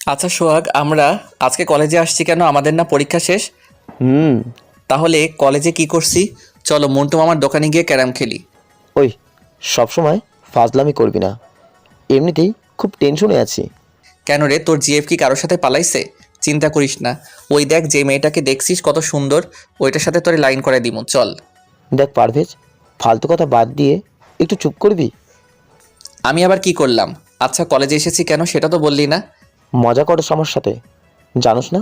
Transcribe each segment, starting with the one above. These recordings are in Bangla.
আচ্ছা সোহাগ, আমরা আজকে কলেজে আসছি কেন? আমাদের না পরীক্ষা শেষ? হুম। তাহলে কলেজে কি করছি? চলো মন্টু মামার দোকানে গিয়ে ক্যারাম খেলি। ওই, সবসময় ফাজলামি করবি না। এমনিতেই খুব টেনশনে আছি। কেন রে, তোর জিএফ কি কারোর সাথে পালাইছে? চিন্তা করিস না, ওই দেখ যে মেয়েটাকে দেখছিস কত সুন্দর, ওইটার সাথে তোরে লাইন করে দিমু, চল। দেখ পারভেজ, ফালতু কথা বাদ দিয়ে একটু চুপ করবি? আমি আবার কি করলাম? আচ্ছা কলেজে এসেছি কেন সেটা তো বললি না। মজা করো আমার সাথে। জানোস না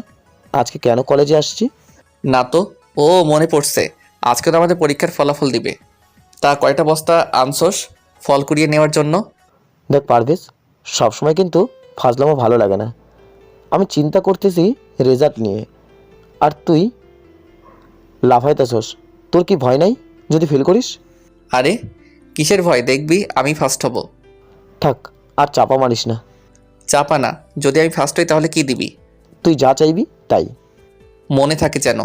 আজকে কেন কলেজে আসছি? না তো। ও, মনে পড়ছে, আজকে তো আমাদের পরীক্ষার ফলাফল দিবে। তা কয়টা বস্তা আনছোস ফল কুড়িয়ে নেওয়ার জন্য? দেখ পারভেজ, সবসময় কিন্তু ফাজলামো ভালো লাগে না। আমি চিন্তা করতেছি রেজাল্ট নিয়ে, আর তুই লাফাইতেছস। তোর কি ভয় নাই যদি ফেল করিস? আরে কিসের ভয়, দেখবি আমি ফার্স্ট হব। থাক, আর চাপা মারিস না। চাপা না, যদি আমি ফার্স্ট হই তাহলে কি দিবি? তুই যা চাইবি তাই। মনে থাকে যেন।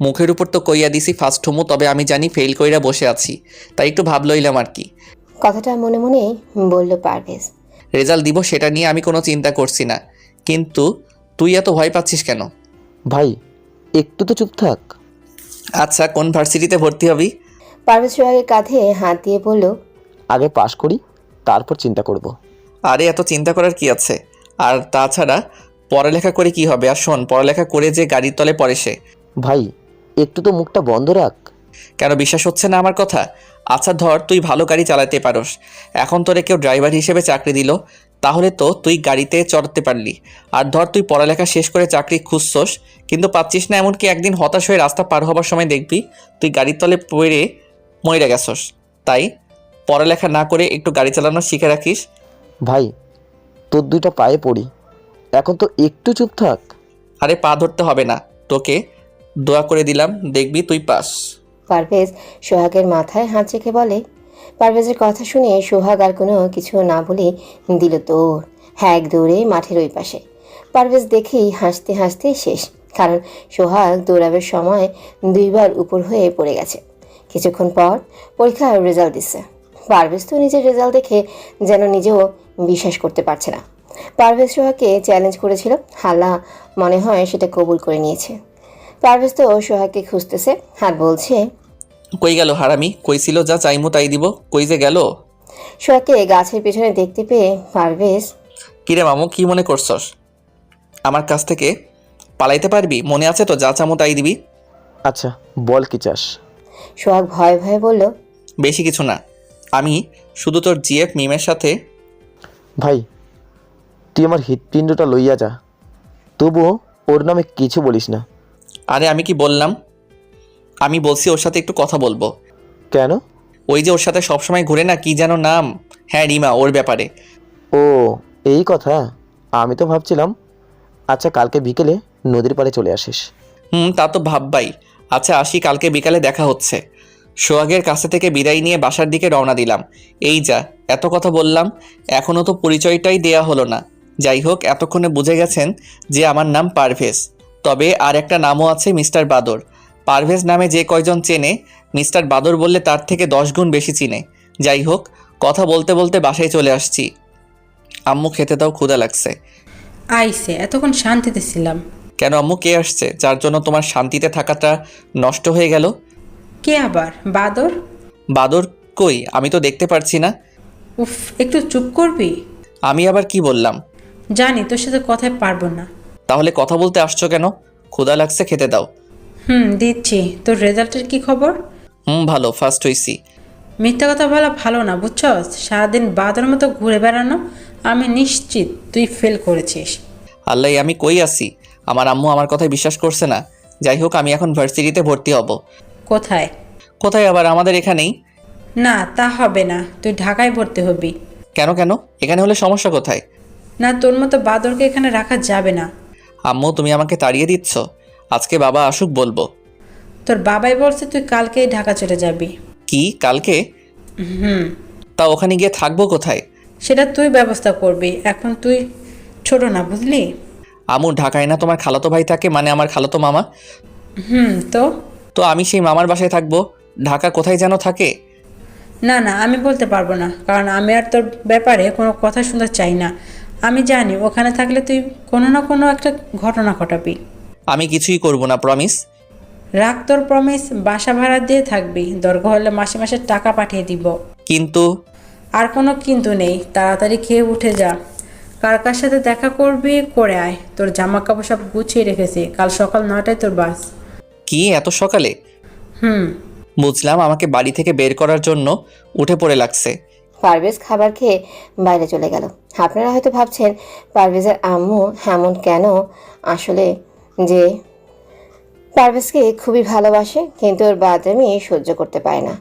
মুখের উপর তো কইয়া দিছি ফার্স্ট হমু, তবে আমি জানি ফেল কইরা বসে আছি, তাই একটু ভাব লইলাম আর কি। কথাটা মনে মনে বলল পারভেজ। রেজাল্ট দিব সেটা নিয়ে আমি কোনো চিন্তা করছি না, কিন্তু তুই এত ভয় পাচ্ছিস কেন? ভাই, একটু তো চুপ থাক। আচ্ছা কোন ভার্সিটিতে ভর্তি হবি? পারভেজ সোহাগের কাঁধে হাত দিয়ে বলল, আগে পাশ করি, তারপর চিন্তা করব। আরে এত চিন্তা করার কি আছে? আর তাছাড়া পড়ালেখা করে কি হবে? আর শোন, পড়ালেখা করে যে গাড়ির তলে পড়ে সে। ভাই, একটু তো মুখটা বন্ধ রাখ। কেন বিশ্বাস হচ্ছে না আমার কথা? আচ্ছা ধর তুই ভালো গাড়ি চালাতে পারোস, এখন তোরে কেউ ড্রাইভার হিসেবে চাকরি দিল, তাহলে তো তুই গাড়িতে চড়তে পারলি। আর ধর তুই পড়ালেখা শেষ করে চাকরি খুঁজছস কিন্তু পাচ্ছিস না, এমনকি একদিন হতাশ হয়ে রাস্তা পার হবার সময় দেখবি তুই গাড়ির তলে পড়ে মইরা গেছস। তাই পড়ালেখা না করে একটু গাড়ি চালানো শিখে রাখিস। ভাই, তোর দুইটা পায়ে পড়ি, এখন তো একটু চুপ থাক। আরে পা ধরতে হবে না তোকে, দোয়া করে দিলাম, দেখবি তুই পাস। পারভেজ সোহাগের মাথায় হাত রেখে বলে। পারভেজের কথা শুনে সোহাগ আর কোনো কিছু না বলে দিল দৌড়। হ্যাঁ, এক দৌড়ে মাঠের ওই পাশে। পারভেজ দেখেই হাসতে হাসতে শেষ, কারণ সোহাগ দৌড়াবের সময় দুইবার উপর হয়ে পড়ে গেছে। কিছুক্ষণ পর পরীক্ষার রেজাল্ট দিচ্ছে। পারভেজ তো নিজের রেজাল্ট দেখে যেন নিজেও বিশ্বাস করতে পারছে না। পারভেজ সোহাগকে চ্যালেঞ্জ করেছিল, হাল্লা মনে হয় সেটা কবুল করে নিয়েছে। পারভেজ তো সোহাগকে খুঁজতেছে আর বলছে, কই গেল হারামি? কইছিল যা চাইমু তাই দিব, কই যে গেল? সোহাগকে গাছের পেছনে দেখতে পেয়ে পারভেজ, কিরে মামু, কি মনে করছস আমার কাছ থেকে পালাইতে পারবি? মনে আছে তো যা চামু তাই দিবি। আচ্ছা, বল কি চাস? সোহাগ ভয়ে ভয়ে বলল, বেশি কিছু না, আমি শুধু তোর জিএফ মিমের সাথে। ভাই, তুই আমার হৃৎপিণ্ডটা লইয়া যা, তবুও ওর নামে কিছু বলিস না। আরে আমি কি বললাম? আমি বলছি ওর সাথে একটু কথা বলবো। কেন? ওই যে ওর সাথে সবসময় ঘুরে না, কি যেন নাম? হ্যাঁ রিমা, ওর ব্যাপারে। ও, এই কথা। আমি তো ভাবছিলাম আচ্ছা কালকে বিকেলে নদীর পাড়ে চলে আসিস। তা তো ভাববাই। আচ্ছা আসি, কালকে বিকালে দেখা হচ্ছে। সোহাগের কাছে থেকে বিদায় নিয়ে বাসার দিকে রওনা দিলাম। এই যা, এত কথা বললাম, এখনও তো পরিচয়টাই দেয়া হলো না। যাই হোক, এতক্ষণে বুঝে গেছেন যে আমার নাম পারভেজ, তবে আর একটা নামও আছে, মিস্টার বাদর। পারভেজ নামে যে কয়জন চেনে, মিস্টার বাদর বললে তার থেকে 10 গুণ বেশি চিনে। যাই হোক, কথা বলতে বলতে বাসায় চলে আসছি। আম্মু খেতে দাও, ক্ষুধা লাগছে। আইসে, এতক্ষণ শান্তিতে ছিলাম। কেন আম্মু, কে আসছে যার জন্য তোমার শান্তিতে থাকাটা নষ্ট হয়ে গেল? কে আবার? বাদর? বাদর? কই, আমি তো দেখতে পারছি না। উফ, একটু চুপ করবি? আমি আবার কি বললাম? জানি তোর সাথে কথায় পারবো না। তাহলে কথা বলতে আসছো কেন? ক্ষুধা লাগছে, খেতে দাও। দিচ্ছি। তোর রেজাল্টের কি খবর? ভালো, ফার্স্ট হইছি। মিথ্যা কথা বলা ভালো না, বুঝছস? সারাদিন বাদর মতো ঘুরে বেড়ানো। আমি নিশ্চিত তুই ফেল করেছিস। আল্লাহ, আমি কই আছি? আমার আম্মু আমার কথায় বিশ্বাস করছে না। যাই হোক, আমি এখন ভার্সিটিতে ভর্তি হব। কোথায়? কোথায় আবার? আমাদের এখানেই। না, তা হবে না, তুই ঢাকায় ভর্তি হবি। কেন কেন? এখানে হলে সমস্যা কোথায়? না, তোর মতো বাদরকে এখানে রাখা যাবে না। আম্মু তুমি আমাকে তাড়িয়ে দিচ্ছ? আজকে বাবা আসুক বলবো। তোর বাবাই বলছে তুই কালকেই ঢাকা চলে যাবি। কি কালকে? তা ওখানে গিয়ে থাকবো কোথায়? সেটা তুই ব্যবস্থা করবি, এখন তুই ছোট না, বুঝলি? আম্মু, ঢাকায় না তোমার খালাতো ভাই থাকে, মানে আমার খালাতো মামা? তো তো আমি সেই মামার বাসায় থাকবো। ঢাকা কোথায় যেন থাকে। না না, আমি বলতে পারবো না, কারণ আমি আর তোর ব্যাপারে কোনো কথা শুনতে চাই না। আমি জানি ওখানে থাকলে তুই কোনো না কোনো একটা ঘটনা ঘটাবি। আমি কিছুই করব না, প্রমিস। রাখ তোর প্রমিস, বাসা ভাড়া দিয়ে থাকবি, দরকার হলে মাসে মাসে টাকা পাঠিয়ে দিব। কিন্তু আর কোনো কিন্তু নেই, তাড়াতাড়ি খেয়ে উঠে যা। কার কার সাথে দেখা করবি করে আয়, তোর জামা কাপড় সব গুছিয়ে রেখেছি, কাল সকাল 9টায় তোর বাস। কি এত সকালে? হুম। বুঝলাম আমাকে বাড়ি থেকে বের করার জন্য উঠে পড়ে লাগছে। পারভেজ খাবার খেয়ে বাইরে চলে গেল। আপনারা হয়তো ভাবছেন পারভেজের আম্মু এমন কেন, আসলে যে পারভেজকে খুবই ভালোবাসে, কিন্তু ওর বাদরামি সহ্য করতে পারে না।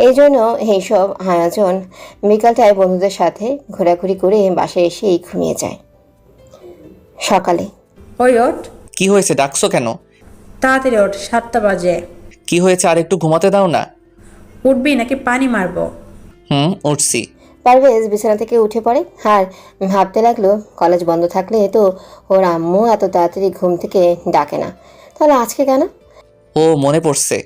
এই জন্য এইসব আয়োজন। বিকালটায় বন্ধুদের সাথে ঘোরাঘুরি করে বাসায় এসেই ঘুমিয়ে যায়। সকালে ওই ওঠ, কি হয়েছে, ডাকছো কেন? তাড়াতাড়ি ওঠ, 7টা বাজে। কি হয়েছে, আর একটু ঘুমাতে দাও না। উঠবি নাকি পানি মারবো? উঠছি। পারভেজ বিছানা থেকে উঠে পড়ে আর ভাবতে লাগলো, কলেজ বন্ধ থাকলে তো ওর আম্মু এত তাড়াতাড়ি ঘুম থেকে ডাকে না, তাহলে আজকে কেন? ও মনে পড়ছে,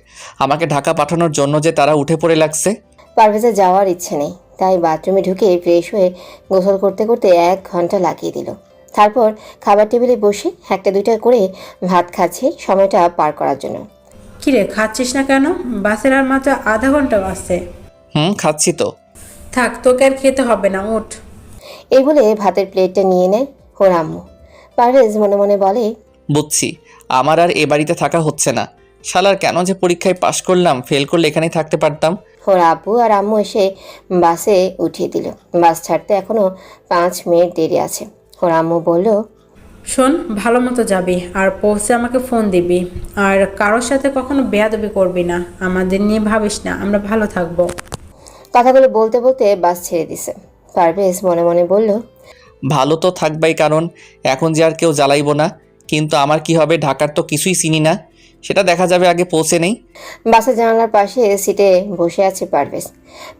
আমাকে ঢাকা পাঠানোর জন্য যে তারা উঠে পড়ে লাগছে। পারভেজের যাওয়ার ইচ্ছে নেই, তাই বাথরুমে ঢুকে ফ্রেশ হয়ে গোসল করতে করতে 1 ঘন্টা লাগিয়ে দিল। তারপর খাবার টেবিলে বসে একটা দুইটা করে ভাত খাচ্ছে সময়টা পার করার জন্য। কিরে খাচ্ছিস না কেন? বাসের আর মাত্র আধা ঘন্টা বাসে। খাচ্ছি তো। থাক, তোকে আর খেতে হবে না, ওঠ। এই বলে ভাতের প্লেটটা নিয়ে নেয় ওর আম্মু। পারভেজ মনে মনে বলে, বুঝছি, আমার আর এ বাড়িতে থাকা হচ্ছে না। শালার কেন যে পরীক্ষায় পাশ করলাম, ফেল করলে এখানেই থাকতে পারতাম। ওর আব্বু আর আম্মু এসে বাসে উঠিয়ে দিল। বাস ছাড়তে এখনো 5 মিনিট দেরি আছে। ওর আম্মু বলল, শোন, ভালো মতো যাবি আর পৌঁছে আমাকে ফোন দিবি, আর কারোর সাথে কখনো বেয়াদবি করবি না। আমাদের নিয়ে ভাবিস না, আমরা ভালো থাকবো। কথাগুলো বলতে বলতে বাস ছেড়ে দিছে। পারভেজ মনে মনে বলল, ভালো তো থাকবাই, কারণ এখন যে আর কেউ জ্বালাইব না। কিন্তু আমার কি হবে, ঢাকার তো কিছুই চিনি না, সেটা দেখা যাবে, আগে পৌঁছে নেই। বাসের জানালার পাশে সিটে বসে আছে পারভেজ।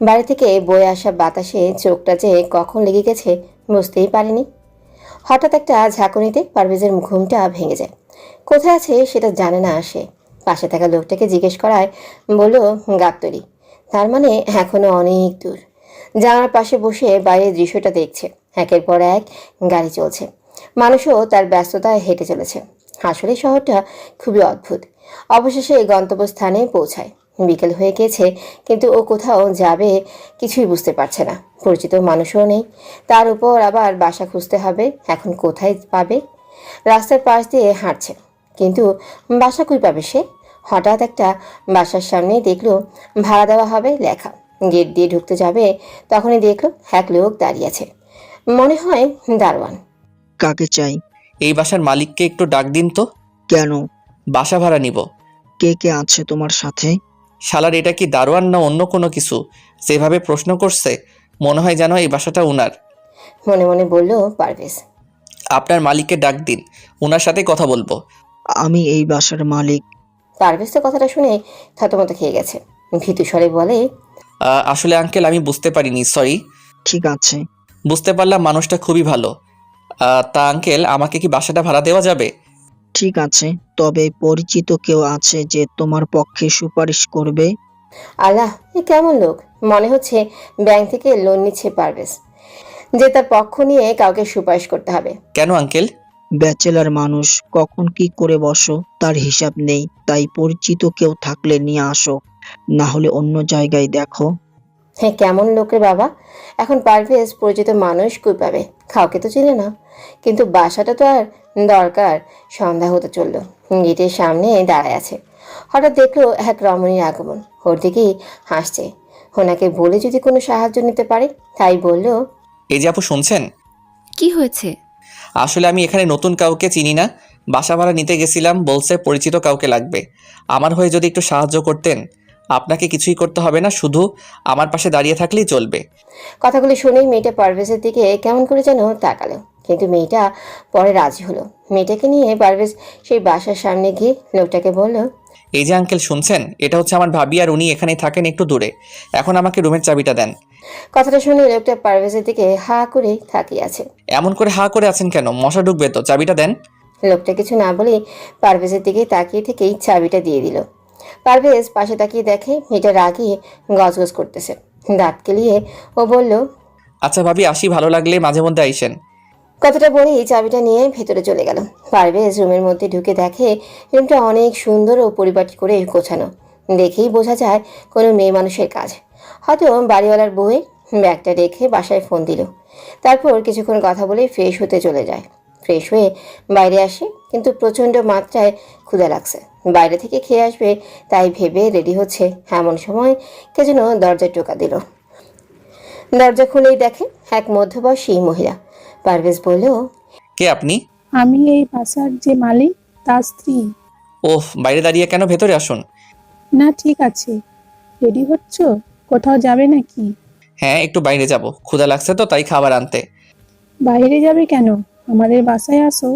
বাড়ি থেকে বয়ে আসা বাতাসে চোখটা যে কখন লেগে গেছে বুঝতেই পারেনি। হঠাৎ একটা ঝাঁকুনিতে পারভেজের ঘুমটা ভেঙে যায়। কোথায় আছে সেটা জানে না সে। পাশে থাকা লোকটাকে জিজ্ঞেস করায় বলল, গাবতলী। তার মানে এখনো অনেক দূর। জানালার পাশে বসে বাইরের দৃশ্যটা দেখছে। একের পর এক গাড়ি চলছে, মানুষও তার ব্যস্ততায় হেঁটে চলেছে। আসলে শহরটা খুবই অদ্ভুত। অবশেষে গন্তব্যস্থানে পৌঁছায়। বিকেল হয়ে গিয়েছে, কিন্তু ও কোথাও যাবে কিছুই বুঝতে পারছে না। পরিচিত মানুষও নেই, তার উপর আবার বাসা খুঁজতে হবে। এখন কোথায় পাবে? রাস্তার পাশ দিয়ে হাঁটছে, কিন্তু বাসা কই পাবে সে? হঠাৎ একটা বাসার সামনে দেখলো ভাড়া দেওয়া হবে লেখা। গেট দিয়ে ঢুকতে যাবে, তখনই দেখলো এক লোক দাঁড়িয়ে আছে। মনে হয় দারোয়ান। কাকে চাই? এই বাসার মালিককে একটু ডাক দিন তো। কেন? বাসা ভাড়া নিব। কে কে আছে তোমার সাথে? শালার এটা কি দারোয়ান না অন্য কোনো কিছু? যেভাবে প্রশ্ন করছে মনে হয় যেন এই বাসাটা উনার। মনে মনে বলল পারভেজ। আপনার মালিককে ডাক দিন, ওনার সাথে কথা বলবো। আমি এই বাসার মালিক। পারভেজ তো কথাটা শুনে থতমত খেয়ে গেছে। ভীতু স্বরে বলে, আসলে আঙ্কেল আমি বুঝতে পারিনি, সরি। ঠিক আছে। বুঝতে পারলাম মানুষটা খুবই ভালো। তা আঙ্কেল, আমাকে কি বাসাটা ভাড়া দেওয়া যাবে? ঠিক আছে, তবে পরিচিত কেউ আছে যে তোমার পক্ষে সুপারিশ করবে? আল্লাহ, এ কেমন লোক! মনে হচ্ছে ব্যাংক থেকে লোন নিচ্ছে পারভেজ, যে তার পক্ষ নিয়ে কাউকে সুপারিশ করতে হবে। কেন আঙ্কেল? ব্যাচেলার মানুষ, কখন কি করে বসো তার হিসাব নেই, তাই পরিচিত কেউ থাকলে নিয়ে আসো, না হলে অন্য জায়গায় দেখো। হ্যাঁ, কেমন লোক রে বাবা! এখন পারভেজ পরিচিত মানুষ কই পাবে? কাউকে তো চিনে না। কিন্তু বাসাটা তো আর দরকার। সন্ধ্যা হতে চলল। গেটের সামনে দাঁড়ায় আছে। হঠাৎ দেখলো এক রমণীর আগমন। ওর দিকেই হাসছে। ওনাকে বলে যদি কোনো সাহায্য নিতে পারে, তাই বলল, এই যে আপু, শুনছেন? কি হয়েছে? আসলে আমি এখানে নতুন কাউকে চিনি না, বাসা ভাড়া নিতে গেছিলাম, বলছে পরিচিত কাউকে লাগবে। আমার হয়ে যদি একটু সাহায্য করতেন। আপনাকে কিছুই করতে হবে না, শুধু আমার পাশে দাঁড়িয়ে থাকলেই চলবে। কথাগুলি শুনেই মেয়েটা পারভেজের দিকে কেমন করে যেন তাকালো, কিন্তু মেয়েটা পরে রাজি হলো। মেয়েটাকে নিয়ে পারভেজ সেই বাসার সামনে গিয়ে লোকটাকে বলল, এই যে আঙ্কেল, শুনছেন? এটা হচ্ছে আমার ভাবি, আর উনি এখানে থাকেন একটু দূরে। এখন আমাকে রুমের চাবিটা দেন। কথাটা শুনে লোকটা পারভেজের দিকে হা করে তাকিয়ে আছে। এমন করে হা করে আছেন কেন? মশা ঢুকবে তো, চাবিটা দেন। লোকটা কিছু না বলে পারভেজের দিকে তাকিয়ে থেকেই চাবিটা দিয়ে দিল। পারভেজ পাশে তাকিয়ে দেখে মেয়েটা রাগিয়ে গজগজ করতেছে। দাঁত কেলিয়ে ও বলল, আচ্ছা ভাবি, আসি, ভালো লাগলে মাঝে মধ্যে আইসেন। কথাটা বলেই চাবিটা নিয়ে ভেতরে চলে গেল। পারভেজ রুমের মধ্যে ঢুকে দেখে রুমটা অনেক সুন্দর ও পরিপাটি করে গোছানো। দেখেই বোঝা যায় কোনো মেয়ে মানুষের কাজ, হয়তো বাড়িওয়ালার বউয়ের। ব্যাগটা রেখে বাসায় ফোন দিল। তারপর কিছুক্ষণ কথা বলে ফ্রেশ হতে চলে যায়। ফ্রেশ হয়ে বাইরে আসে, কিন্তু প্রচণ্ড মাত্রায় ক্ষুধা লাগছে। বাইরে থেকে খেয়ে আসবে তাই ভেবে রেডি হচ্ছে, এমন সময় কে যেন দরজায় টোকা দিল। দরজা খুলেই দেখে এক মধ্যবয়সী মহিলা। পারভেজ বলল, কে আপনি? আমি এই বাসার যে মালিক তার স্ত্রী। ওহ, বাইরে দাঁড়িয়ে কেন? ভেতরে আসুন। না, ঠিক আছে। রেডি হচ্ছ? কোথাও যাবে নাকি? হ্যাঁ, একটু বাইরে যাব, ক্ষুধা লাগছে তো তাই খাবার আনতে। বাইরে যাবে কেন? আমাদের বাসায় আসো।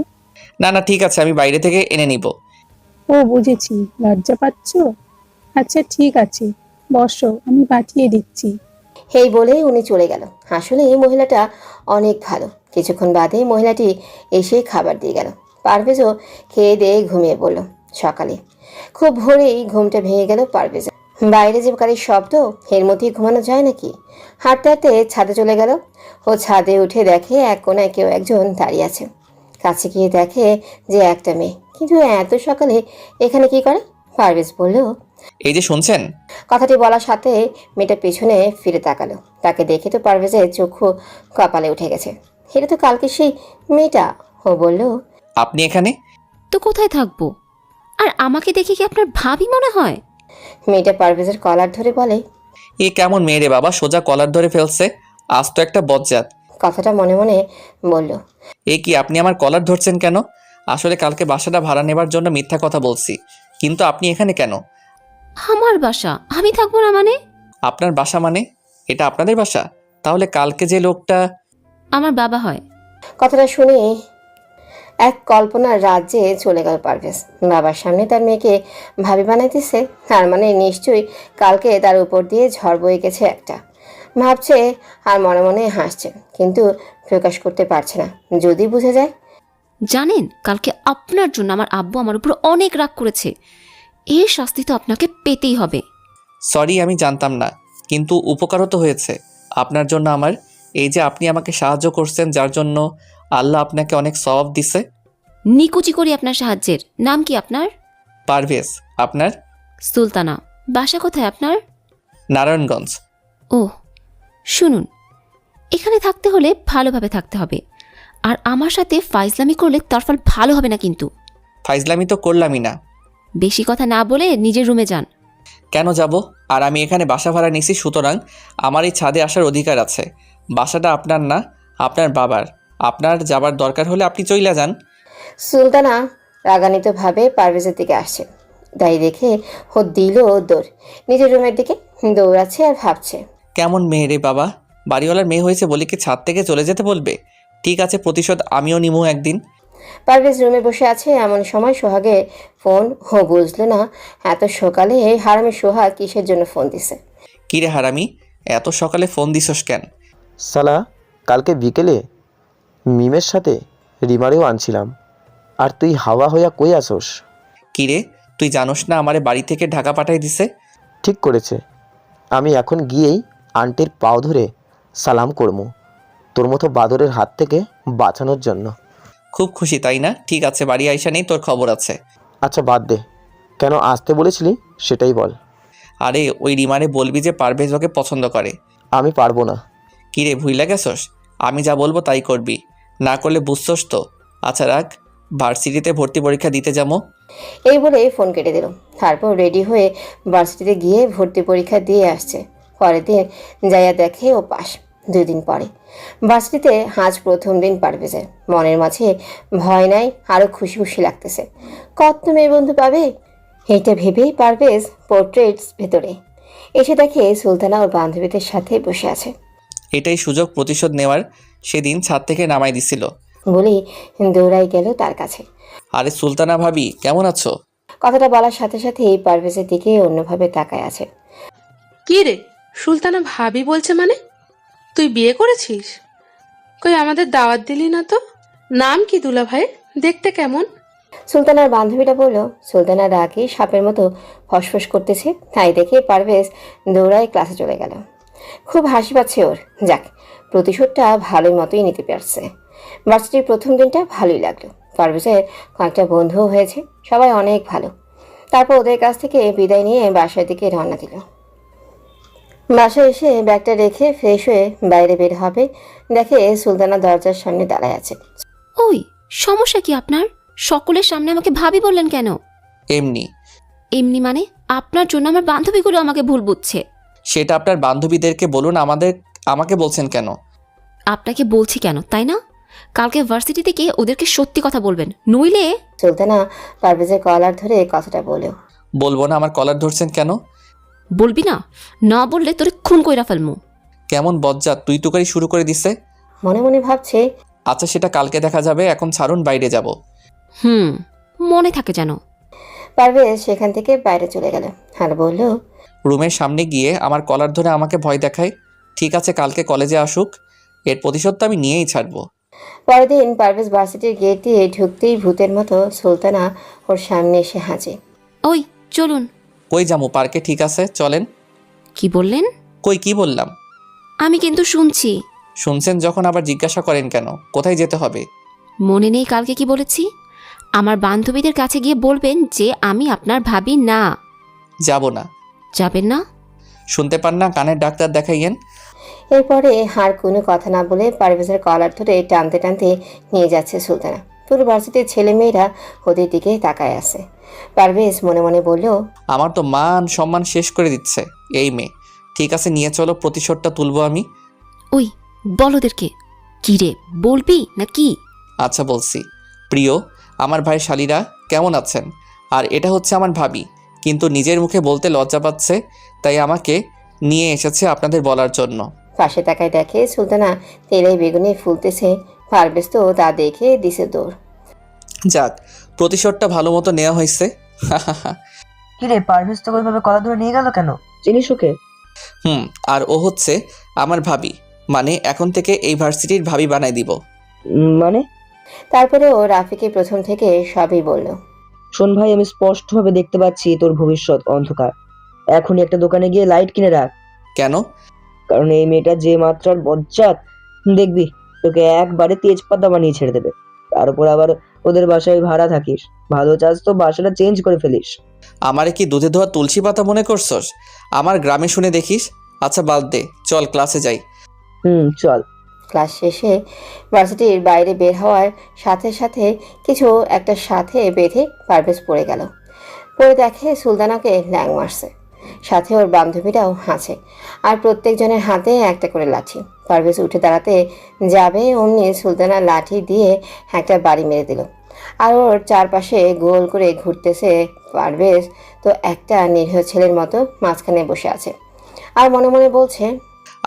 না না, ঠিক আছে, আমি বাইরে থেকে এনে নিব। ও, বুঝেছি, লজ্জা পাচ্ছ। আচ্ছা ঠিক আছে, বসো, আমি পাঠিয়ে দিচ্ছি। এই বলে উনি চলে গেল। আসলে এই মহিলাটা অনেক ভালো। কিছুক্ষণ বাদে মহিলাটি এসে খাবার দিয়ে গেল। পারভেজও খেয়ে দিয়ে ঘুমিয়ে পড়ল। সকালে খুব ভোরেই ঘুমটা ভেঙে গেল পারভেজের। বাইরে যে গাড়ির শব্দ, এর মধ্যেই ঘুমানো যায় নাকি? হাঁটতে হাঁটতে ছাদে চলে গেল। ও ছাদে উঠে দেখে এক কোনায় কেউ একজন দাঁড়িয়ে আছে। কাছে গিয়ে দেখে যে একটা মেয়ে, কিন্তু এত সকালে এখানে কি করে? পারভেজ বলল, এই যে শুনছেন? কথাটি বলার সাথে মেয়েটা পেছনে ফিরে তাকালো। তাকে দেখে তো পারভেজের চক্ষু কপালে উঠে গেছে। এটা তো কালকে সেই মেয়েটা। ও বলল, আপনি এখানে? তো কোথায় থাকবো? আর আমাকে দেখে কি আপনার ভাবি মনে হয়? মেয়েটা পারভেজের কলার ধরে বলে, এ কেমন মেয়ে রে বাবা, সোজা কলার ধরে ফেলছে। আজ তো একটা বজ্জাত। কথাটা মনে মনে বলল, এ কি, আপনি আমার কলার ধরছেন কেন? আসলে কালকে বাসাটা ভাড়া নেবার জন্য মিথ্যা কথা বলছি, কিন্তু আপনি এখানে কেন? আমার বাসা, আমি থাকবো না মানে? আপনার বাসা মানে? এটা আপনাদের বাসা? তাহলে কালকে যে লোকটা... আমার বাবা হয়। কথাটা শুনে এক কল্পনার রাজ্যে চলে গেল পারভেজ। বাবার সামনে তার মেয়েকে ভাবি বানাইতেছে, তার মানে নিশ্চয়ই কালকে তার উপর দিয়ে ঝড় বয়ে গেছে একটা। ভাবছে আর মনে মনে হাসছে, কিন্তু প্রকাশ করতে পারছে না, যদি বুঝে যায়। জানেন, কালকে আপনার জন্য আমার আব্বু আমার উপর অনেক রাগ করেছে। এর শাস্তি তো আপনাকে পেতেই হবে। সরি, আমি জানতাম না, কিন্তু উপকারও তো হয়েছে আপনার জন্য আমার। এই যে আপনি আমাকে সাহায্য করছেন, যার জন্য আল্লাহ আপনাকে অনেক সওয়াব দিছে। নিকুচি করি আপনার সাহায্যের। নাম কি আপনার? পারভেজ। আপনার? সুলতানা। বাসা কোথায় আপনার? নারায়ণগঞ্জ। ও, শুনুন, এখানে থাকতে হলে ভালোভাবে থাকতে হবে। আর আমার সাথে ফাইজলামি করলে তার ফল ভালো হবে না কিন্তু। ফাইজলামি তো করলামই না। বেশি কথা না বলে নিজের রুমে যান। কেন যাব? আর আমি এখানে বাসা ভাড়া নিছি, সুতরাং আমার এই ছাদে আসার অধিকার আছে। বাসাটা আপনার না, আপনার বাবার। আপনার যাবার দরকার হলে আপনি চইলা যান। সুলতানা রাগান্বিতভাবে পারভেজের দিকে আসছে, তাই দেখে ও দিল দৌড়। নিজের রুমের দিকে দৌড়াচ্ছে আর ভাবছে, কেমন মেয়ে রে বাবা, বাড়িওয়ালার মেয়ে হয়েছে বলে কি ছাদ থেকে চলে যেতে বলবে? ঠিক আছে, প্রতিশোধ আমিও নিমু একদিন। পারভেজ রুমে বসে আছে, এমন সময় সোহাগের ফোন। ও বুঝলো না এত সকালে হারামি সোহাগ কিসের জন্য ফোন দিছে। কিরে হারামি, এত সকালে ফোন দিছস কেন? সালা, কালকে বিকেলে মিমের সাথে রিমারেও আনছিলাম, আর তুই হাওয়া হইয়া কই আসোস? কিরে, তুই জানোস না আমারে বাড়ি থেকে ঢাকা পাঠাই দিছে? ঠিক করেছে। আমি এখন গিয়েই আন্টির পাও ধরে সালাম করমু, তোর মতো বাদরের হাত থেকে বাঁচানোর জন্য। খুব খুশি তাই না? ঠিক আছে, বাড়ি আইসা নেই, তোর খবর আছে। আচ্ছা বাদ দে, কেন আসতে বলেছিলি সেটাই বল। আরে ওই রিমারে বলবি যে পারভেজ ওকে পছন্দ করে। আমি পারবো না। কিরে, ভুইলা গেছস? আমি যা বলবো তাই করবি, না করলে বুঝছস তো। আচ্ছা রাখ, ভার্সিটিতে ভর্তি পরীক্ষা দিতে যাবো। এই বলে ফোন কেটে দিল। তারপর রেডি হয়ে ভার্সিটিতে গিয়ে ভর্তি পরীক্ষা দিয়ে আসছে। পরের দিন যাইয়া দেখে ও পাস। 2 দিন পরে ভার্সিটিতে আজ প্রথম দিন পারভেজের। মনের মাঝে ভয় নাই, আরও খুশি খুশি লাগতেছে। কত মেয়ে বন্ধু পাবে, এইটা ভেবেই পারভেজ পোর্ট্রেটস ভেতরে এসে দেখে সুলতানা ওর বান্ধবীদের সাথে বসে আছে। এটাই সুযোগ প্রতিশোধ নেওয়ার। সেদিন ছাদ থেকে নামাই দিছিল বলেই দৌড়াই গেল তার কাছে। আরে সুলতানা ভাবি, কেমন আছো? কথাটা বলার সাথে সাথেই পারভেজের দিকে অন্যভাবে তাকায় আছে। কি রে, সুলতানা ভাবি বলছে মানে? তুই বিয়ে করেছিস? কই আমাদের দাওয়াত দিলি না তো? নাম কি দুলা ভাই? দেখতে কেমন? সুলতানার বান্ধবীটা বলল। সুলতানা রাগে সাপের মতো ফসফস করতেছে, তাই দেখে পারভেজ দৌড়ায় ক্লাসে চলে গেল। খুব হাসি পাচ্ছে ওর। যাক, প্রতিশোধটা ভালোই মতোই নিতে পারছে। ভার্সিটির প্রথম দিনটা ভালোই লাগলো। পারভেজের কয়েকটা বন্ধুও হয়েছে, সবাই অনেক ভালো। তারপর ওদের কাছ থেকে বিদায় নিয়ে বাসার দিকে রওনা দিল। বাসায় এসে ব্যাগটা রেখে ফ্রেশ হয়ে বাইরে বের হবে, দেখে সুলতানা দরজার সামনে দাঁড়ায় আছে। ওই, সমস্যা কি আপনার? সকলের সামনে আমাকে ভাবি বললেন কেন? এমনি। এমনি মানে? আপনার জন্য আমার বান্ধবীগুলো আমাকে ভুল বুঝছে। সেটা আপনার বান্ধবীদেরকে বলুন, আমাকে বলছেন কেন? আপনাকে বলছি কেন, তাই না? কালকে ভার্সিটি থেকে ওদেরকে সত্যি কথা বলবেন, নইলে। সুলতানা পারভেজের কলার ধরে কথাটা বলল। বলবো না? আমার কলার ধরছেন কেন? বলবি না? না বললে তোরে খুন কইরা ফেলমু। কেমন বজ্জাত, তুই তুকারি শুরু করে দিছে। মনে মনে ভাবছে, আচ্ছা সেটা কালকে দেখা যাবে, এখন ছাড়ুন, বাইরে যাব। মনে থাকে যেন। পারভেজ সেখান থেকে বাইরে চলে গেল আর বলল, রুমের সামনে গিয়ে আমার কলার ধরে আমাকে ভয় দেখায়। ঠিক আছে, কালকে কলেজে আসুক, এর প্রতিশোধ তো আমি নিয়েই ছাড়বো। পরের দিন পারভেজ ভার্সিটির গেট দিয়ে ঢুকতেই ভূতের মতো সুলতানা ওর সামনে এসে হাজির। ওই চলুন। কই যাবো? পার্কে। ঠিক আছে চলেন। কি বললেন? কই কি বললাম? আমি কিন্তু শুনছি। শুনছেন যখন আবার জিজ্ঞাসা করেন কেন? কোথায় যেতে হবে? মনে নেই কালকে কি বলেছি? আমার বান্ধবীদের কাছে গিয়ে বলবেন যে আমি আপনার ভাবি না। যাব না। যাবেন না? শুনতে পান না? কানের ডাক্তার দেখাইয়েন। এরপরে আর কোনো কথা না বলে পারভেজের কলার ধরে টানতে টানতে নিয়ে যাচ্ছে সুলতানা। পুরো ভার্সিটির ছেলেমেয়েরা ওদের দিকে তাকায় আছে। পারভেজ মনে মনে বলল, আমার তো মান সম্মান শেষ করে দিচ্ছে এই মেয়ে। ঠিক আছে নিয়ে চলো, প্রতিশোধটা তুলবো আমি। ওই বল ওদেরকে। কি রে, বলবি না কি? আচ্ছা বলছি। প্রিয় আমার ভাই শালীরা, কেমন আছেন? আর এটা হচ্ছে আমার ভাবি, কিন্তু নিজের মুখে বলতে লজ্জা পাচ্ছে, তাই আমাকে নিয়ে এসেছে আপনাদের বলার জন্য। পাশে তাকায় দেখে সুলতানা তেলে বেগুনে ফুলতেছে। পারভেজ তো তা দেখে দিছে দৌড়। যাক, প্রতিশোধটা ভালো মতো নেওয়া হয়েছে। কিরে পারভেজ তোকে ওইভাবে কলা ধরে নিয়ে গেল কেন? চিনিস ওকে? আর ও হচ্ছে আমার ভাবি, মানে এখন থেকে এই ভার্সিটির ভাবি বানাই দিব। মানে? তারপরে ও রাফিকে প্রথম থেকে সবই বলল। শোন ভাই, আমি স্পষ্টভাবে দেখতে পাচ্ছি তোর ভবিষ্যৎ অন্ধকার। এখনই একটা দোকানে গিয়ে লাইট কিনে রাখ। কেন? কারণ এই মেয়েটা যে মাত্রার বজ্জাত, দেখবি তোকে একবারে তেজপাতা বানিয়ে ছেড়ে দেবে। তার উপর আবার ওদের বাসায় ভাড়া থাকিস, ভালো চাস তো বাসাটা চেঞ্জ করে ফেলিস। আমারে কি দুধে ধোয়া তুলসী পাতা মনে করছস? আমার গ্রামে শুনে দেখিস। আচ্ছা বাদ দে, চল ক্লাসে যাই। চল। ক্লাস শেষে ভার্সিটির বাইরে বের হওয়ার সাথে সাথে কিছু একটা সাথে বেঁধে পারভেজ পড়ে গেল। পরে দেখে সুলতানাকে ল্যাং মারছে, সাথে ওর বান্ধবীরাও হাসে, আর প্রত্যেকজনের হাতে একটা করে লাঠি। পারভেজ উঠে দাঁড়াতে যাবে, অমনি সুলতানা লাঠি দিয়ে একটা বাড়ি মেরে দিল। আর ওর চারপাশে গোল করে ঘুরতেছে। পারভেজ তো একটা নিরীহ ছেলের মতো মাঝখানে বসে আছে আর মনে মনে বলছে,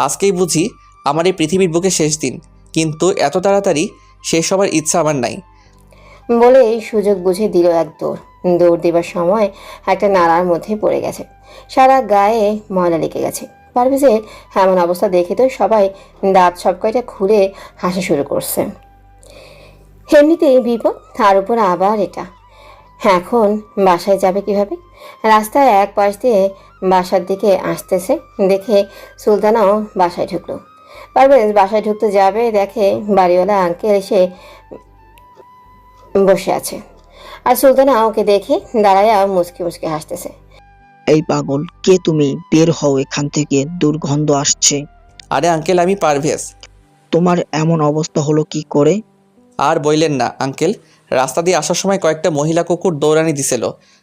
আজকেই বুঝি আমার এই পৃথিবীর বুকে শেষ দিন, কিন্তু এত তাড়াতাড়ি শেষ হবার ইচ্ছা আমার নাই। বলেই সুযোগ বুঝে দিল এক দৌড়। দৌড় দেবার সময় একটা নালার মধ্যে পড়ে গেছে, সারা গায়ে ময়লা লেগে গেছে। পারভেজের এমন অবস্থা দেখে তো সবাই দাঁত সব কয়টা খুলে হাসা শুরু করছে। এমনিতেই বিপদ, তার উপর আবার এটা। এখন বাসায় যাবে কিভাবে? রাস্তায় এক পাশ দিয়ে বাসার দিকে আসতেছে দেখে সুলতানাও বাসায় ঢুকলো। পারভেজ বাসায় ঢুকতে যাবে, দেখে বাড়িওয়ালা আঙ্কেল এসে বসে আছে। আর সুলতানা ওকে দেখে দাঁড়ায়া মুচকি মুচকি হাসতেছে। এই পাগল, কে তুমি? বের হও এখান থেকে, দুর্গন্ধ আসছে। আরে আঙ্কেল, আমি পারভেজ। তোমার এমন অবস্থা হলো কি করে? আর বইলেন না আঙ্কেল, রাস্তা দিয়ে আসার সময় কয়েকটা মহিলা কুকুর দৌড়ানি দিছিল,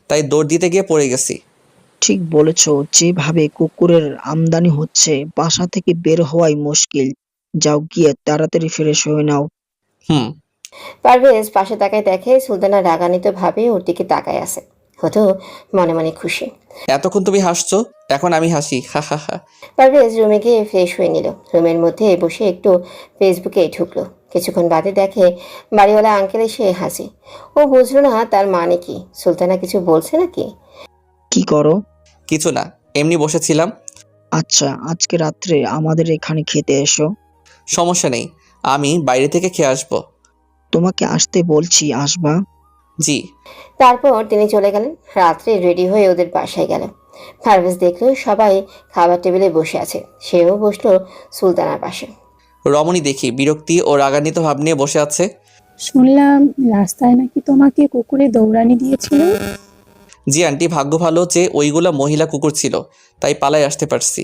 তাই দৌড় দিতে গিয়ে পড়ে গেছি। ঠিক বলেছ, যেভাবে কুকুরের আমদানি হচ্ছে বাসা থেকে বের হওয়াই মুশকিল। যাও গিয়ে তাড়াতাড়ি ফ্রেশ হয়ে নাও। পারভেজ পাশে তাকায় দেখে সুলতানা রাগান্বিত ভাবে ওর দিকে তাকায় আছে। হতো মনে মনে খুশি। এতক্ষণ তুমি হাসছো, এখন আমি হাসি। হা হা হা। পারভেজ রুমে গিয়ে ফ্রেশ হয়ে নিল। রুমের মধ্যে বসে একটু ফেসবুকে ঢুকলো। কিছুক্ষণ বাদে দেখে বাড়িওয়ালা আঙ্কেল এসে হাসি। ও বুঝলো না তার মানে কি, সুলতানা কিছু বলছে নাকি। কি করো? কিছু না, এমনি বসেছিলাম। আচ্ছা, আজকে রাত্রে আমাদের এখানে খেতে এসো। সমস্যা নেই, আমি বাইরে থেকে খেয়ে আসবো। তোমাকে আসতে বলছি, আসবা? জি। তারপর তিনি চলে গেলেন। রাত্রে রেডি হয়ে ওদের বাসায় গেল। পারভেজ দেখলো সবাই খাবার টেবিলে বসে আছে, সেও বসলো সুলতানার পাশে। রমণী দেখি বিরক্তি ও রাগান্বিত ভাব নিয়ে বসে আছে। শুনলাম রাস্তায় নাকি তোমাকে কুকুরে দৌড়ানি দিয়েছিল। জি আন্টি, ভাগ্য ভালো যে ওইগুলো মহিলা কুকুর ছিল, তাই পালায় আসতে পারছি।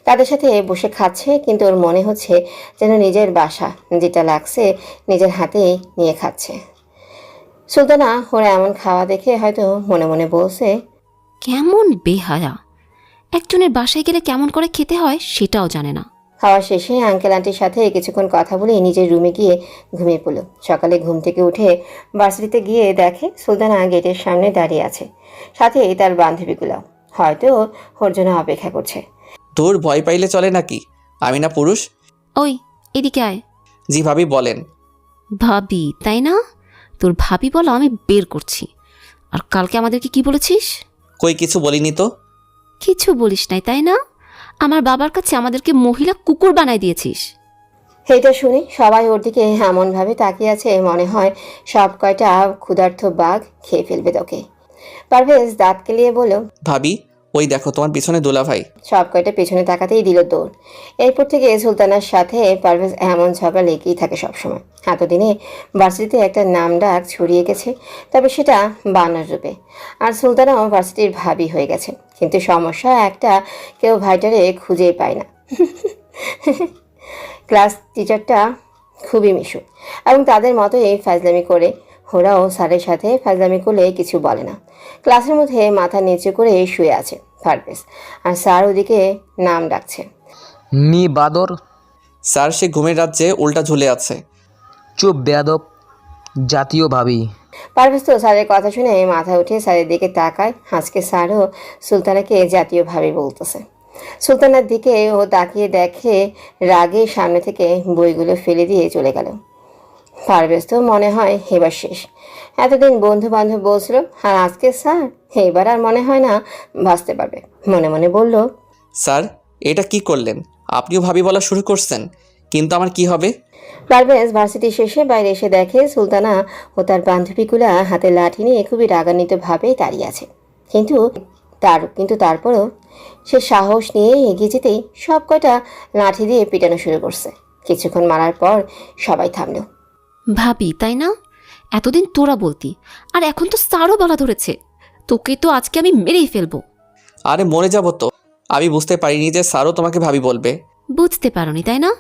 তাদের সাথে বসে খাচ্ছে, কিন্তু ওর মনে হচ্ছে যেন নিজের বাসা, যেটা লাগছে নিজের হাতে নিয়ে খাচ্ছে। সুলতানা ওর এমন খাওয়া দেখে হয়তো মনে মনে বলছে, কেমন বেহায়া, একজনের বাসায় গেলে কেমন করে খেতে হয় সেটাও জানে না। খাওয়া শেষে আঙ্কেল আন্টির সাথে কিছুক্ষণ কথা বলে নিজের রুমে গিয়ে ঘুমিয়ে পড়ল। সকালে ঘুম থেকে উঠে ভার্সিটিতে গিয়ে দেখে সুলতানা গেটের সামনে দাঁড়িয়ে আছে, সাথে তার বান্ধবীগুলো হয়তো ওর জন্য অপেক্ষা করছে। তোর ভয় পাইলে চলে নাকি? আমি না পুরুষ? ওই এদিকে আয়। জি ভাবি বলেন। ভাবি তাই না? তোর ভাবি বলো আমি বের করছি। আর কালকে আমাদেরকে কি বলেছিস? কই কিছু বলিনি তো। কিছু বলিস নাই তাই না? আমার বাবার কাছে আমাদেরকে মহিলা কুকুর বানাই দিয়েছিস। সেইটা শুনে সবাই ওর দিকে এমনভাবে তাকিয়ে আছে, মনে হয় সব কয়টা ক্ষুধার্ত বাঘ খেয়ে ফেলবে তোকে। পারভেজ দাঁত কেলিয়ে বলল, ভাবি ওই দেখো তোমার পিছনে দুলাভাই। সব কয়টা পেছনে তাকাতেই দিল দৌড়। এরপর থেকে সুলতানার সাথে পারভেজ এমন ঝগড়া লেগেই থাকে সবসময়। এতদিনে ভার্সিটিতে একটা নাম ডাক ছড়িয়ে গেছে, তবে সেটা বানার রূপে। আর সুলতানাও ভার্সিটির ভাবি হয়ে গেছে, কিন্তু সমস্যা একটা, কেউ ভাইটারে খুঁজেই পায় না। ক্লাস টিচারটা খুবই মিশুক এবং তাদের মতোই ফাজলামি করে। ওরাও স্যারের সাথে ফাজলামি করলে কিছু বলে না। ক্লাসের মধ্যে মাথা নিচু করে শুয়ে আছে পারভেজ, আর স্যার ওদিকে নাম ডাকছে। মি বাদর। স্যার সে ঘুমের রাজ্যে উল্টা ঝুলে আছে। চুপ বেয়াদব জাতীয় ভাবি। পারভেজ তো স্যারের কথা শুনে মাথা উঠে স্যারের দিকে তাকায়। আজকে স্যারও সুলতানাকে জাতীয়ভাবে বলতেছে। সুলতানার দিকে ও তাকিয়ে দেখে রাগে সামনে থেকে বইগুলো ফেলে দিয়ে চলে গেল। পারভেজ তো মনে হয় এবার শেষ। এতদিন বন্ধু বান্ধব বলছিল, আর আজকে স্যার, এবার আর মনে হয় না বাঁচতে পারবে। মনে মনে বলল, স্যার এটা কি করলেন? আপনিও ভাবি বলা শুরু করছেন, কিন্তু আমার কি হবে? পারভেজ ভার্সিটি শেষে বাইরে এসে দেখে সুলতানা ও তার বান্ধবীগুলা হাতে লাঠি নিয়ে খুবই রাগান্বিতভাবে দাঁড়িয়ে আছে। কিন্তু তারপরও সে সাহস নিয়ে এগিয়ে যেতেই সব কয়টা লাঠি দিয়ে পিটানো শুরু করছে। কিছুক্ষণ মারার পর সবাই থামলো। ভাবি তাই না? এতদিন তোরা বলতি, আর এখন তো স্যারও বলা ধরেছে। তোকে তো আজকে আমি মেরেই ফেলবো। আরে মরে যাব তো। আমি বুঝতে পারিনি যে স্যারও তোমাকে ভাবি বলবে। বুঝতে পারোনি তাই না?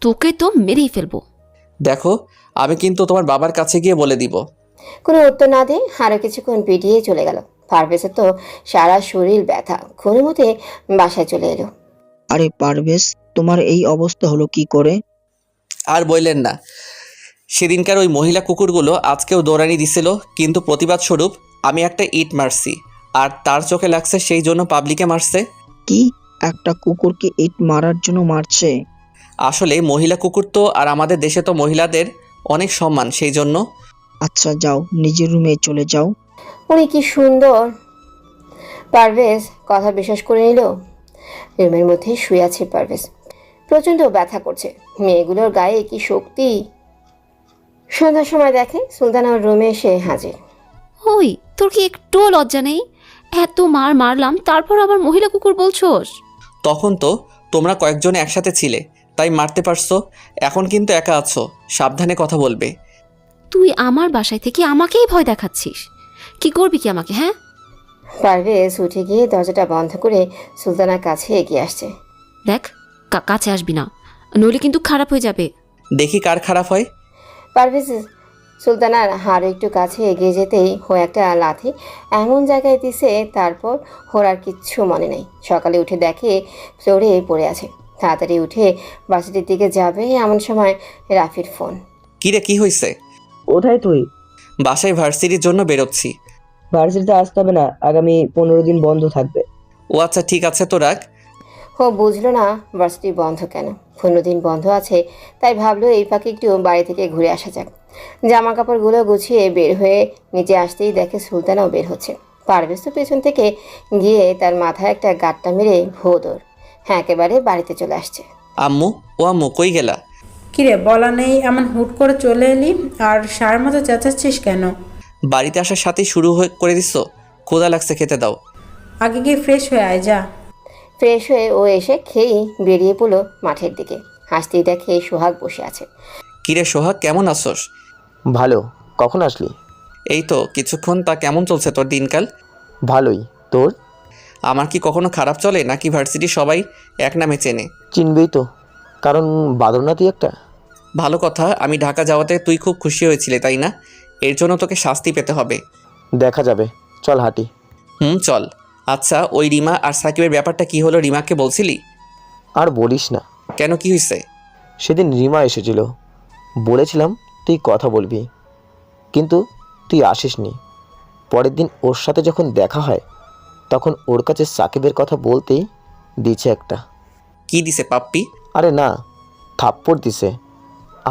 তোকে তো মেরেই ফেলবো। দেখো আমি কিন্তু তোমার বাবার কাছে গিয়ে বলে দিব। কোনো উত্তর না দিয়ে আরও কিছুক্ষণ পিটিয়ে চলে গেল। পারভেজের তো সারা শরীর ব্যথা, কোনো মতে বাসায় চলে এলো। আরে পারভেজ, তোমার এই অবস্থা হলো কি করে? আর বললেন না, সেদিনকার ওই মহিলা কুকুরগুলো আজকেও দৌড়ানি দিছিল, কিন্তু প্রতিবাদ স্বরূপ আমি একটা ইট মারছি, আর তার চোখে লাগছে সেই জন্য পাবলিকে মারছে। কি, একটা কুকুরকে ইট মারার জন্য মারছে? আসলে মহিলা কুকুর তো, আর আমাদের দেশে তো মহিলাদের অনেক সম্মান, সেই জন্য। আচ্ছা যাও, নিজের রুমে চলে যাও। উনি কি সুন্দর! পারভেজ কথা বিশ্বাস করে নিল। রুমের মধ্যে শুয়ে আছে পারভেজ, প্রচণ্ড ব্যথা করছে। মেয়েগুলোর গায়ে কি শক্তি! সন্ধ্যার সময় দেখে সুলতানা ওর রুমে এসে হাজির। ওই তোর কি একটুও লজ্জা নেই? এত মারলাম, তারপর আবার মহিলা কুকুর বলছোস? তখন তো তোমরা কয়েকজনে একসাথে ছিলে, তাই মারতে পারছো। এখন কিন্তু একা আছো, সাবধানে কথা বলবে। তুই আমার বাসায় থেকে আমাকেই ভয় দেখাচ্ছিস। কি করবি কি আমাকে? হ্যাঁ, পারভেজ উঠে গিয়ে দরজাটা বন্ধ করে সুলতানার কাছে এগিয়ে আসছে। দেখ কাছে আসবি না, নইলে কিন্তু খারাপ হয়ে যাবে। দেখি কার খারাপ হয়। পারভেজ সুলতানার হাড় একটু কাছে এগিয়ে যেতেই ও একটা লাথি এমন জায়গায় দিছে, তারপর ওর আর কিচ্ছু মনে নেই। সকালে উঠে দেখে ফ্লোরে পড়ে আছে। তাড়াতাড়ি উঠে বাসাটির দিকে যাবে, এমন সময় রাফির ফোন। কিরে কি হয়েছে? কোথায় তুই? বাসায় ভার্সিটির জন্য বেরোচ্ছি। ভার্সিটিতে আসতে হবে না, আগামী 15 দিন বন্ধ থাকবে। ও আচ্ছা ঠিক আছে, তো রাখ। ও বুঝলো না ভার্সিটি বন্ধ কেন। 15 দিন বন্ধ আছে, তাই ভাবলো এই ফাঁকে একটু বাড়ি থেকে ঘুরে আসা যাক। জামা কাপড়গুলো গুছিয়ে বের হয়ে নিচে আসতেই দেখে সুলতানাও বের হচ্ছে। পারভেজ তো পেছন থেকে গিয়ে তার মাথায় একটা গাঁটটা মেরে ভোদর একেবারে বাড়িতে চলে আসছে। আম্মু, ও আম্মু কই গেলা? কিরে বলা নেই এমন হুট করে চলে এলি, আর সার মতো চেঁচাচ্ছিস কেন? বাড়িতে আসার সাথেই করে দিছো? ক্ষুধা লাগছে, খেতে দাও। আগে গিয়ে ফ্রেশ হয়ে আয় যা। ফ্রেশ হয়ে ও এসে খেয়েই বেরিয়ে পড়লো মাঠের দিকে। হাসতেই দেখে সোহাগ বসে আছে। কিরে সোহাগ, কেমন আছোস? ভালো। কখন আসলি? এই তো কিছুক্ষণ। তা কেমন চলছে তোর দিনকাল? ভালোই। তোর? আমার কি কখনো খারাপ চলে নাকি ভার্সিটি সবাই এক নামে চেনে? চিনবেই তো, কারণ বাদর না তুই একটা। ভালো কথা, আমি ঢাকা যাওয়াতে তুই খুব খুশি হয়েছিলে তাই না? এর জন্য তোকে শাস্তি পেতে হবে। দেখা যাবে, চল হাঁটি। চল। আচ্ছা, ওই রিমা আর সাকিবের ব্যাপারটা কি হলো? রিমাকে বলছিলি? আর বলিস না, কেন, কি হয়েছে? সেদিন রিমা এসেছিল, বলেছিলাম তুই কথা বলবি, কিন্তু তুই আসিসনি। পরের দিন ওর সাথে যখন দেখা হয় তখন ওর কাছে সাকিবের কথা বলতেই দিছে একটা। কি দিছে পাপ্পি? আরে না, থাপ্পড় দিছে।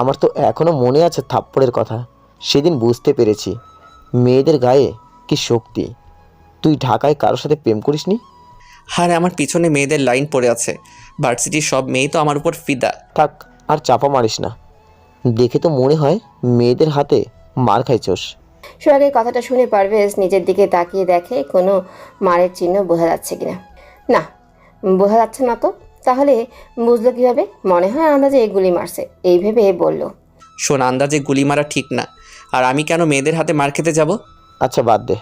আমার তো এখনও মনে আছে থাপ্পড়ের কথা। সেদিন বুঝতে পেরেছি মেয়েদের গায়ে কি শক্তি। তুই ঢাকায় কারোর সাথে প্রেম করিসনি? আরে আমার পিছনে মেয়েদের লাইন পড়ে আছে। ভার্সিটির সব মেয়ে তো আমার উপর ফিদা। থাক, আর চাপা মারিস না। দেখে তো মনে হয় মেয়েদের হাতে মার খাইছস। সোহাগের কথাটা শুনে পারভেজ নিজের দিকে তাকিয়ে দেখে কোনো মারের চিহ্ন বোঝা যাচ্ছে কিনা। না, বোঝা যাচ্ছে না তো। তাহলে বুঝলো কীভাবে? মনে হয় আন্দাজে গুলি মারছে, এই ভেবে বলল। শোন, আন্দাজে গুলি মারা ঠিক না। আর আমি কেন মেয়েদের হাতে মার খেতে যাব? আচ্ছা বাদ দে।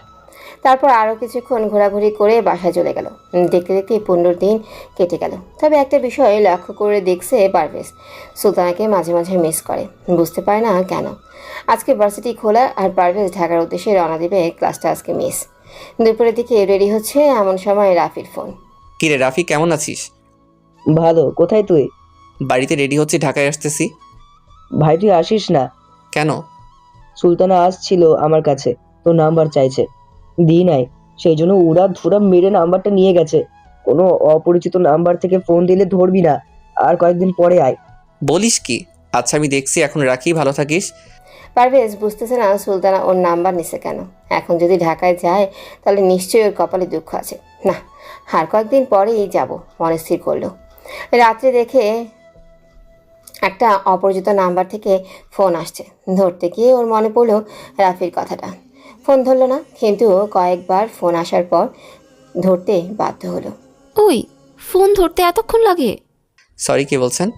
তারপর আরও কিছুক্ষণ ঘোরাঘুরি করে বাসায় চলে গেল। দেখতে দেখতে 15 দিন কেটে গেল। তবে একটা বিষয় লক্ষ্য করে দেখছে পারভেজ, সুলতানাকে মাঝে মাঝে মিস করে। বুঝতে পারে না কেন। আজকে ভার্সিটি খোলা আর পারভেজ ঢাকার উদ্দেশ্যে রওনা দেবে, ক্লাসটা আজকে মিস। দুপুরের দিকে রেডি হচ্ছে, এমন সময় রাফির ফোন। কিরে রাফি, কেমন আছিস? ভালো। কোথায় তুই? বাড়িতে রেডি হচ্ছি, ঢাকায় আসতেছি। ভাই তুই আসিস না। কেন? সুলতানা আসছিল আমার কাছে, তোর নাম্বার চাইছে, দিই নাই। সেই জন্য উড়া ধুরা মেরে নাম্বারটা নিয়ে গেছে। কোনো অপরিচিত নাম্বার থেকে ফোন দিলে ধরবি না, আর কয়েকদিন পরে আয়। বলিস কি? আচ্ছা আমি দেখছি, এখন রাখি, ভালো থাকিস। পারভেজ বুঝতেছে না সুলতানা ওর নাম্বার নিছে কেন। এখন যদি ঢাকায় যায় তাহলে নিশ্চয়ই ওর কপালে দুঃখ আছে। না, আর কয়েকদিন পরেই যাব মনে স্থির করলো। রাত্রে দেখে একটা অপরিচিত নাম্বার থেকে ফোন আসছে। ধরতে গিয়ে ওর মনে পড়লো রাফির কথাটা। ফোন ধরলো না, কিন্তু কয়েকবার ফোন আসার পর ধরতে বাধ্য হলো। ওই, ফোন ধরতে এতক্ষণ লাগে? সরি, কে বলছেন?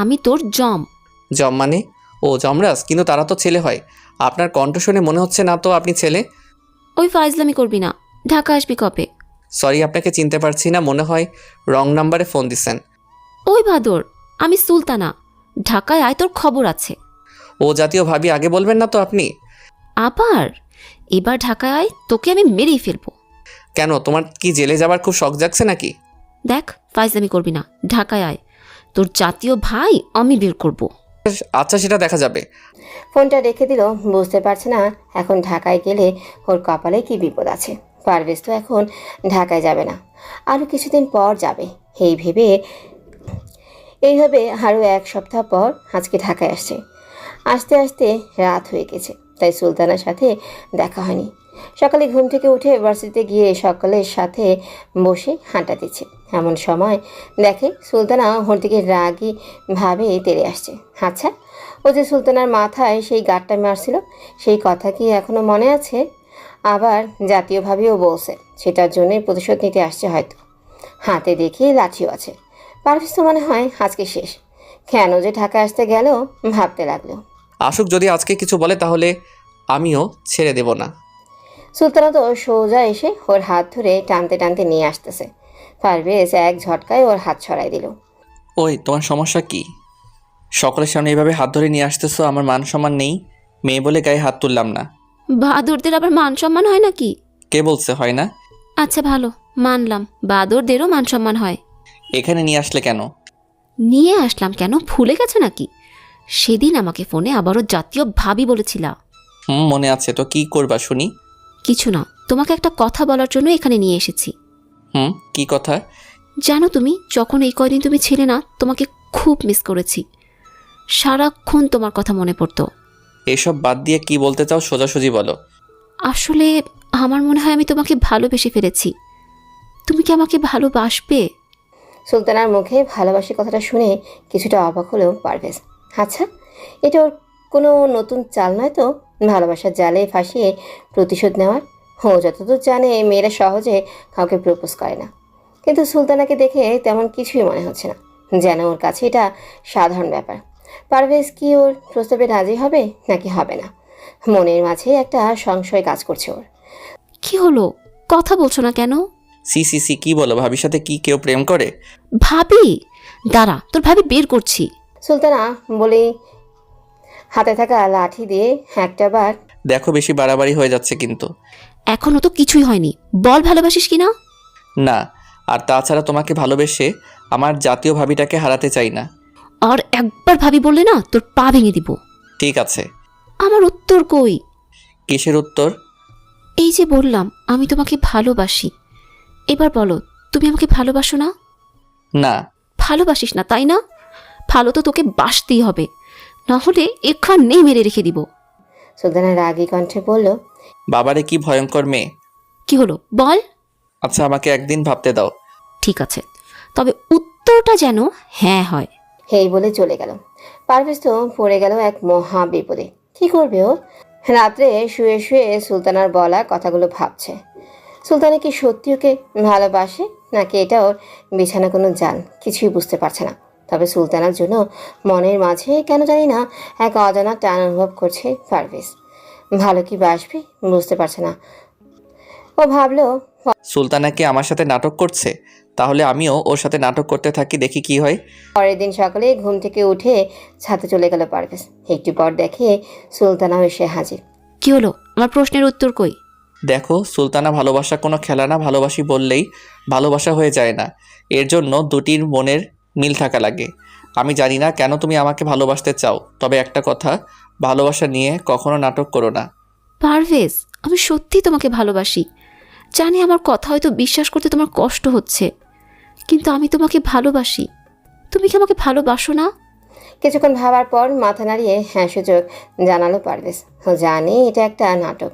আমি তোর জম। জম মানে? ও জমরাজ, কিন্তু তারা তো ছেলে হয়। আপনার কণ্ঠ শুনে মনে হচ্ছে না তো আপনি ছেলে। ওই ফাইজলামি করবি না। ঢাকা আসবি কবে? সরি, আপনাকে চিনতে পারছি না, মনে হয় রং নাম্বারে ফোন দিছেন। ওই বাদর, আমি সুলতানা। ঢাকায় আয়, তোর খবর আছে। ও জাতীয় ভাবি, আগে বলবেন না তো আপনি? আবার এবার ঢাকায় আয়, তোকে আমি মেরেই ফেলবো। কেন, তোমার কি জেলে যাবার খুব শখ জাগছে নাকি? দেখ, ফাইজলামি করবি না। ঢাকায় আয়, তোর জাতীয় ভাই আমি বের করব। আচ্ছা, সেটা দেখা যাবে। ফোনটা রেখে দিল। বুঝতে পারছে না এখন ঢাকায় গেলে ওর কপালে কি বিপদ আছে। পারভেজ তো এখন ঢাকায় যাবে না, আরও কিছুদিন পর যাবে। এইভাবে আরও 1 সপ্তাহ পর আজকে ঢাকায় আসছে। আসতে আসতে রাত হয়ে গেছে, তাই সুলতানার সাথে দেখা হয়নি। সকালে ঘুম থেকে উঠে ভার্সিটিতে গিয়ে সকলের সাথে বসে হাঁটা দিচ্ছে। এমন সময় দেখে সুলতানা ওর দিকে রাগি ভাবে তেড়ে আসছে। আচ্ছা, ও যে সুলতানার মাথায় সেই গাঁটটা মারছিল, সেই কথা কি এখনও মনে আছে? আবার জাতীয়ভাবেও বলছে, সেটার জন্যই প্রতিশোধ নিতে আসছে হয়তো। হাতে দেখি লাঠিও আছে। পারভেজ তো মনে হয় আজকে শেষ। কেন যে ঢাকা আসতে গেল ভাবতে লাগলো। আসুক, যদি আজকে কিছু বলে তাহলে আমিও ছেড়ে দেব না। সুলতানা তো সোজা এসে ওর হাত ধরে টানতে টানতে নিয়ে আসতেছে। পারভেজ এক ঝটকায় ওর হাত ছড়াই দিল। ওই, তোমার সমস্যা কি? সকলের সামনে এইভাবে হাত ধরে নিয়ে আসতেছো। আমার মান সম্মান নেই? মেয়ে বলে গায়ে হাত তুললাম না। বাদরদের আবার মান সম্মান হয় নাকি? কে বলছে হয় না? আচ্ছা ভালো, মানলাম, বাদরদেরও মান সম্মান হয়। এখানে নিয়ে আসলে কেন? নিয়ে আসলাম কেন, ভুলে গেছো নাকি? সেদিন আমাকে ফোনে আবারও জাতীয় ভাবি বলেছিলা। মনে আছে তো, কি করবা শুনি? কিছু না, তোমাকে একটা কথা বলার জন্য এখানে নিয়ে এসেছি। কি কথা? জানো তুমি, যখন এই কয়দিন তুমি ছিলে না, তোমাকে খুব মিস করেছি। সারাক্ষণ তোমার কথা মনে পড়তো। এসব বাদ দিয়ে কি বলতে চাও সোজাসুজি বলো। আসলে আমার মনে হয় আমি তোমাকে ভালোবেসে ফেলেছি। তুমি কি আমাকে ভালোবাসবে? সুলতানার মুখে ভালোবাসি কথাটা শুনে কিছুটা অবাক হলেও পারভেজ। আচ্ছা, এটা ওর কোনো নতুন চাল নয় তো, ভালোবাসার জালে ফাঁসিয়ে প্রতিশোধ নেওয়ার? ও যতদূর জানে মেয়েরা সহজে কাউকে প্রপোজ করে না, কিন্তু সুলতানাকে দেখে তেমন কিছুই মনে হচ্ছে না। যেন ওর কাছে এটা সাধারণ ব্যাপার। পারভেজ কি ওর প্রস্তাবে রাজি হবে নাকি হবে না, মনের মাঝে একটা সংশয় কাজ করছে ওর। কি হলো, কথা বলছো না কেন? সি সি সি, কি বলো? ভাবির সাথে কি কেউ প্রেম করে? ভাবি? দাঁড়া, তোর ভাবি বের করছি। সুলতানা বলেই হাতে থাকা লাঠি দিয়ে একটা বার দেখো, বেশি বাড়াবাড়ি হয়ে যাচ্ছে কিন্তু। এখনো তো কিছুই হয়নি, বল ভালোবাসিস কিনা? না, আর তাছাড়া তোমাকে ভালোবেসে আমার জাতীয় ভাবিটাকে হারাতে চাই না। আর একবার ভাবি বললে না, তোর পা ভেঙে দিব। ঠিক আছে। আমার উত্তর কই? কিসের উত্তর? এই যে বললাম আমি তোমাকে ভালোবাসি, এবার বলো তুমি আমাকে ভালোবাসো না? না। ভালোবাসিস না তাই না? ভালো তো তোকে বাসতেই হবে, না হলে এখানেই মেরে রেখে দিব। সুলতানা রাগী কণ্ঠে বলল, বাবারে কি ভয়ঙ্কর মেয়ে। কি হলো বল? আচ্ছা, আমাকে একদিন ভাবতে দাও। ঠিক আছে, তবে উত্তরটা যেন হ্যাঁ হয়। হেই বলে চলে গেল। পারভেজ তো পড়ে গেল এক মহা বিপদে। কি করবে ও? রাত্রে শুয়ে শুয়ে সুলতানার বলা কথাগুলো ভাবছে। সুলতানা কি সত্যি ওকে ভালোবাসে নাকি এটা ওর বিছানা কোনো জান, কিছুই বুঝতে পারছে না। তবে সুলতানার জন্য মনের মাঝে কেন জানি না এক অজানা টান অনুভব করছে পারভেজ। ভালো কি বাসবে বুঝতে পারছে না। ও ভাবলো সুলতানা কি আমার সাথে নাটক করছে? তাহলে আমিও ওর সাথে নাটক করতে থাকি, দেখি কি হয়। পরের দিন সকালে ঘুম থেকে উঠে ছাদে চলে গেল পারভেজ। একটু পর দেখে সুলতানাও এসে হাজির। কি হলো, আমার প্রশ্নের উত্তর কই? দেখো, সুলতানা ভালোবাসা কোনো খেলা না, ভালোবাসি বললেই ভালোবাসা হয়ে যায় না। এর জন্য দুটির মনের মিল থাকা লাগে। আমি জানি না কেন তুমি আমাকে ভালোবাসতে চাও, তবে একটা কথা, ভালোবাসা নিয়ে কখনো নাটক করো না। পারভেজ, আমি সত্যি তোমাকে ভালোবাসি। জানি আমার কথা হয়তো বিশ্বাস করতে তোমার কষ্ট হচ্ছে, কিন্তু আমি তোমাকে ভালোবাসি। তুমি কি আমাকে ভালোবাসো না? কিছুক্ষণ ভাবার পর মাথা নাড়িয়ে হ্যাঁ সুযোগ জানালো পারভেজ। ও জানে এটা একটা নাটক।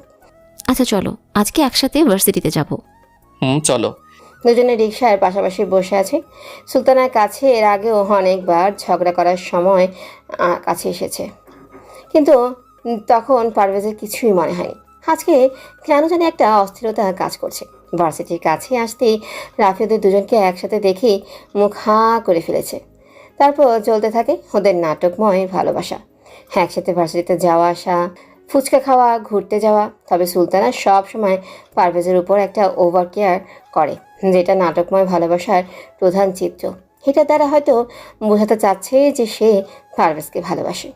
আচ্ছা চলো, আজকে একসাথে ভার্সিটিতে যাব। চলো। দুজনে রিকশার পাশাপাশি বসে আছে। সুলতানার কাছে এর আগেও অনেকবার ঝগড়া করার সময় কাছে এসেছে, কিন্তু তখন পারভেজের কিছুই মনে হয়নি। আজকে কেন জানি একটা অস্থিরতা কাজ করছে। ভার্সিটির কাছে আসতেই রাফিদের দুজনকে একসাথে দেখে মুখ হাঁ করে ফেলেছে। তারপর চলতে থাকে ওদের নাটকময় ভালোবাসা। একসাথে ভার্সিটিতে যাওয়া আসা, ফুচকা খাওয়া, ঘুরতে যাওয়া। তবে সুলতানা সব সময় পারভেজের উপর একটা ওভার কেয়ার করে, যেটা নাটকময় ভালোবাসার প্রধান চিত্র। এটা দ্বারা হয়তো বোঝাতে চাচ্ছে যে সে পারভেজকে ভালোবাসে।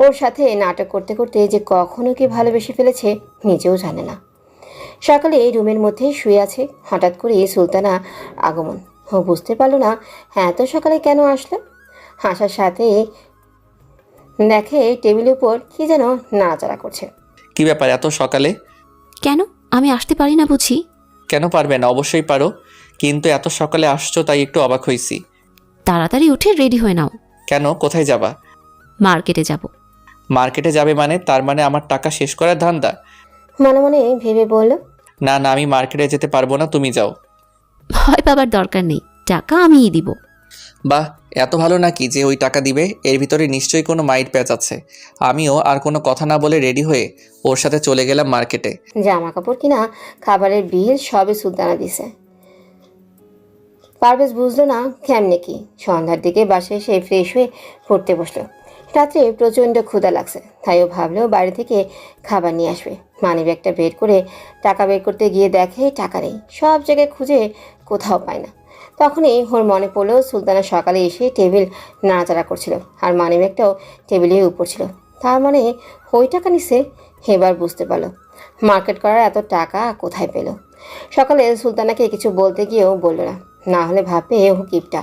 ওর সাথে নাটক করতে করতে যে কখনো কি ভালোবেসে ফেলেছে নিজেও জানে না। সকালে রুমের মধ্যে শুয়ে আছে, হঠাৎ করে সুলতানা আগমন। ও বুঝতে পারলো না এত সকালে কেন আসলো। হাসার সাথে দেখে টেবিলের উপর কি যেন নাড়াচাড়া করছে। কি ব্যাপার এত সকালে? কেন, আমি আসতে পারি না বুঝি? কেন পারবে না? অবশ্যই পারো, কিন্তু এত সকালে আসছো তাই একটু অবাক হয়েছি। তাড়াতাড়ি উঠে রেডি হয়ে নাও। কেন? কোথায় যাবা? মার্কেটে যাব। মার্কেটে যাবে মানে? তার মানে আমার টাকা শেষ করার ধান্দা? মনে মনে ভেবে বলল, না না, আমি মার্কেটে যেতে পারবো না, তুমি যাও। ভয় পাবার দরকার নেই, টাকা আমিই দিব। বাহ, এত ভালো নাকি যে ওই টাকা দিবে? এর ভিতরে নিশ্চয়ই কোনো মাইট প্যাচ আছে। আমিও আর কোনো কথা না বলে রেডি হয়ে ওর সাথে চলে গেলাম মার্কেটে। জামা কাপড় কিনা, খাবারের বিল সবই সুলতানা দিছে। পারভেজ বুঝলো না কেমনে কি। সন্ধ্যার দিকে বাসায় এসে ফ্রেশ হয়ে পড়তে বসলো। রাত্রে প্রচণ্ড ক্ষুধা লাগছে, তাই ও ভাবলো বাড়ি থেকে খাবার নিয়ে আসবে। মানিব্যাগটা বের করে টাকা বের করতে গিয়ে দেখে টাকা নেই। সব জায়গায় খুঁজে কোথাও পায় না। তখনই ওর মনে পড়লো সুলতানা সকালে এসে টেবিল নাড়াচাড়া করছিল, আর মানিব্যাগটাও টেবিলের উপর ছিল। তার মানে ওই টাকা নিছে। এবার বুঝতে পারলো মার্কেট করার এত টাকা কোথায় পেল। সকালে সুলতানাকে কিছু বলতে গিয়েও বলল না, না হলে ভাববে ও কিপটা।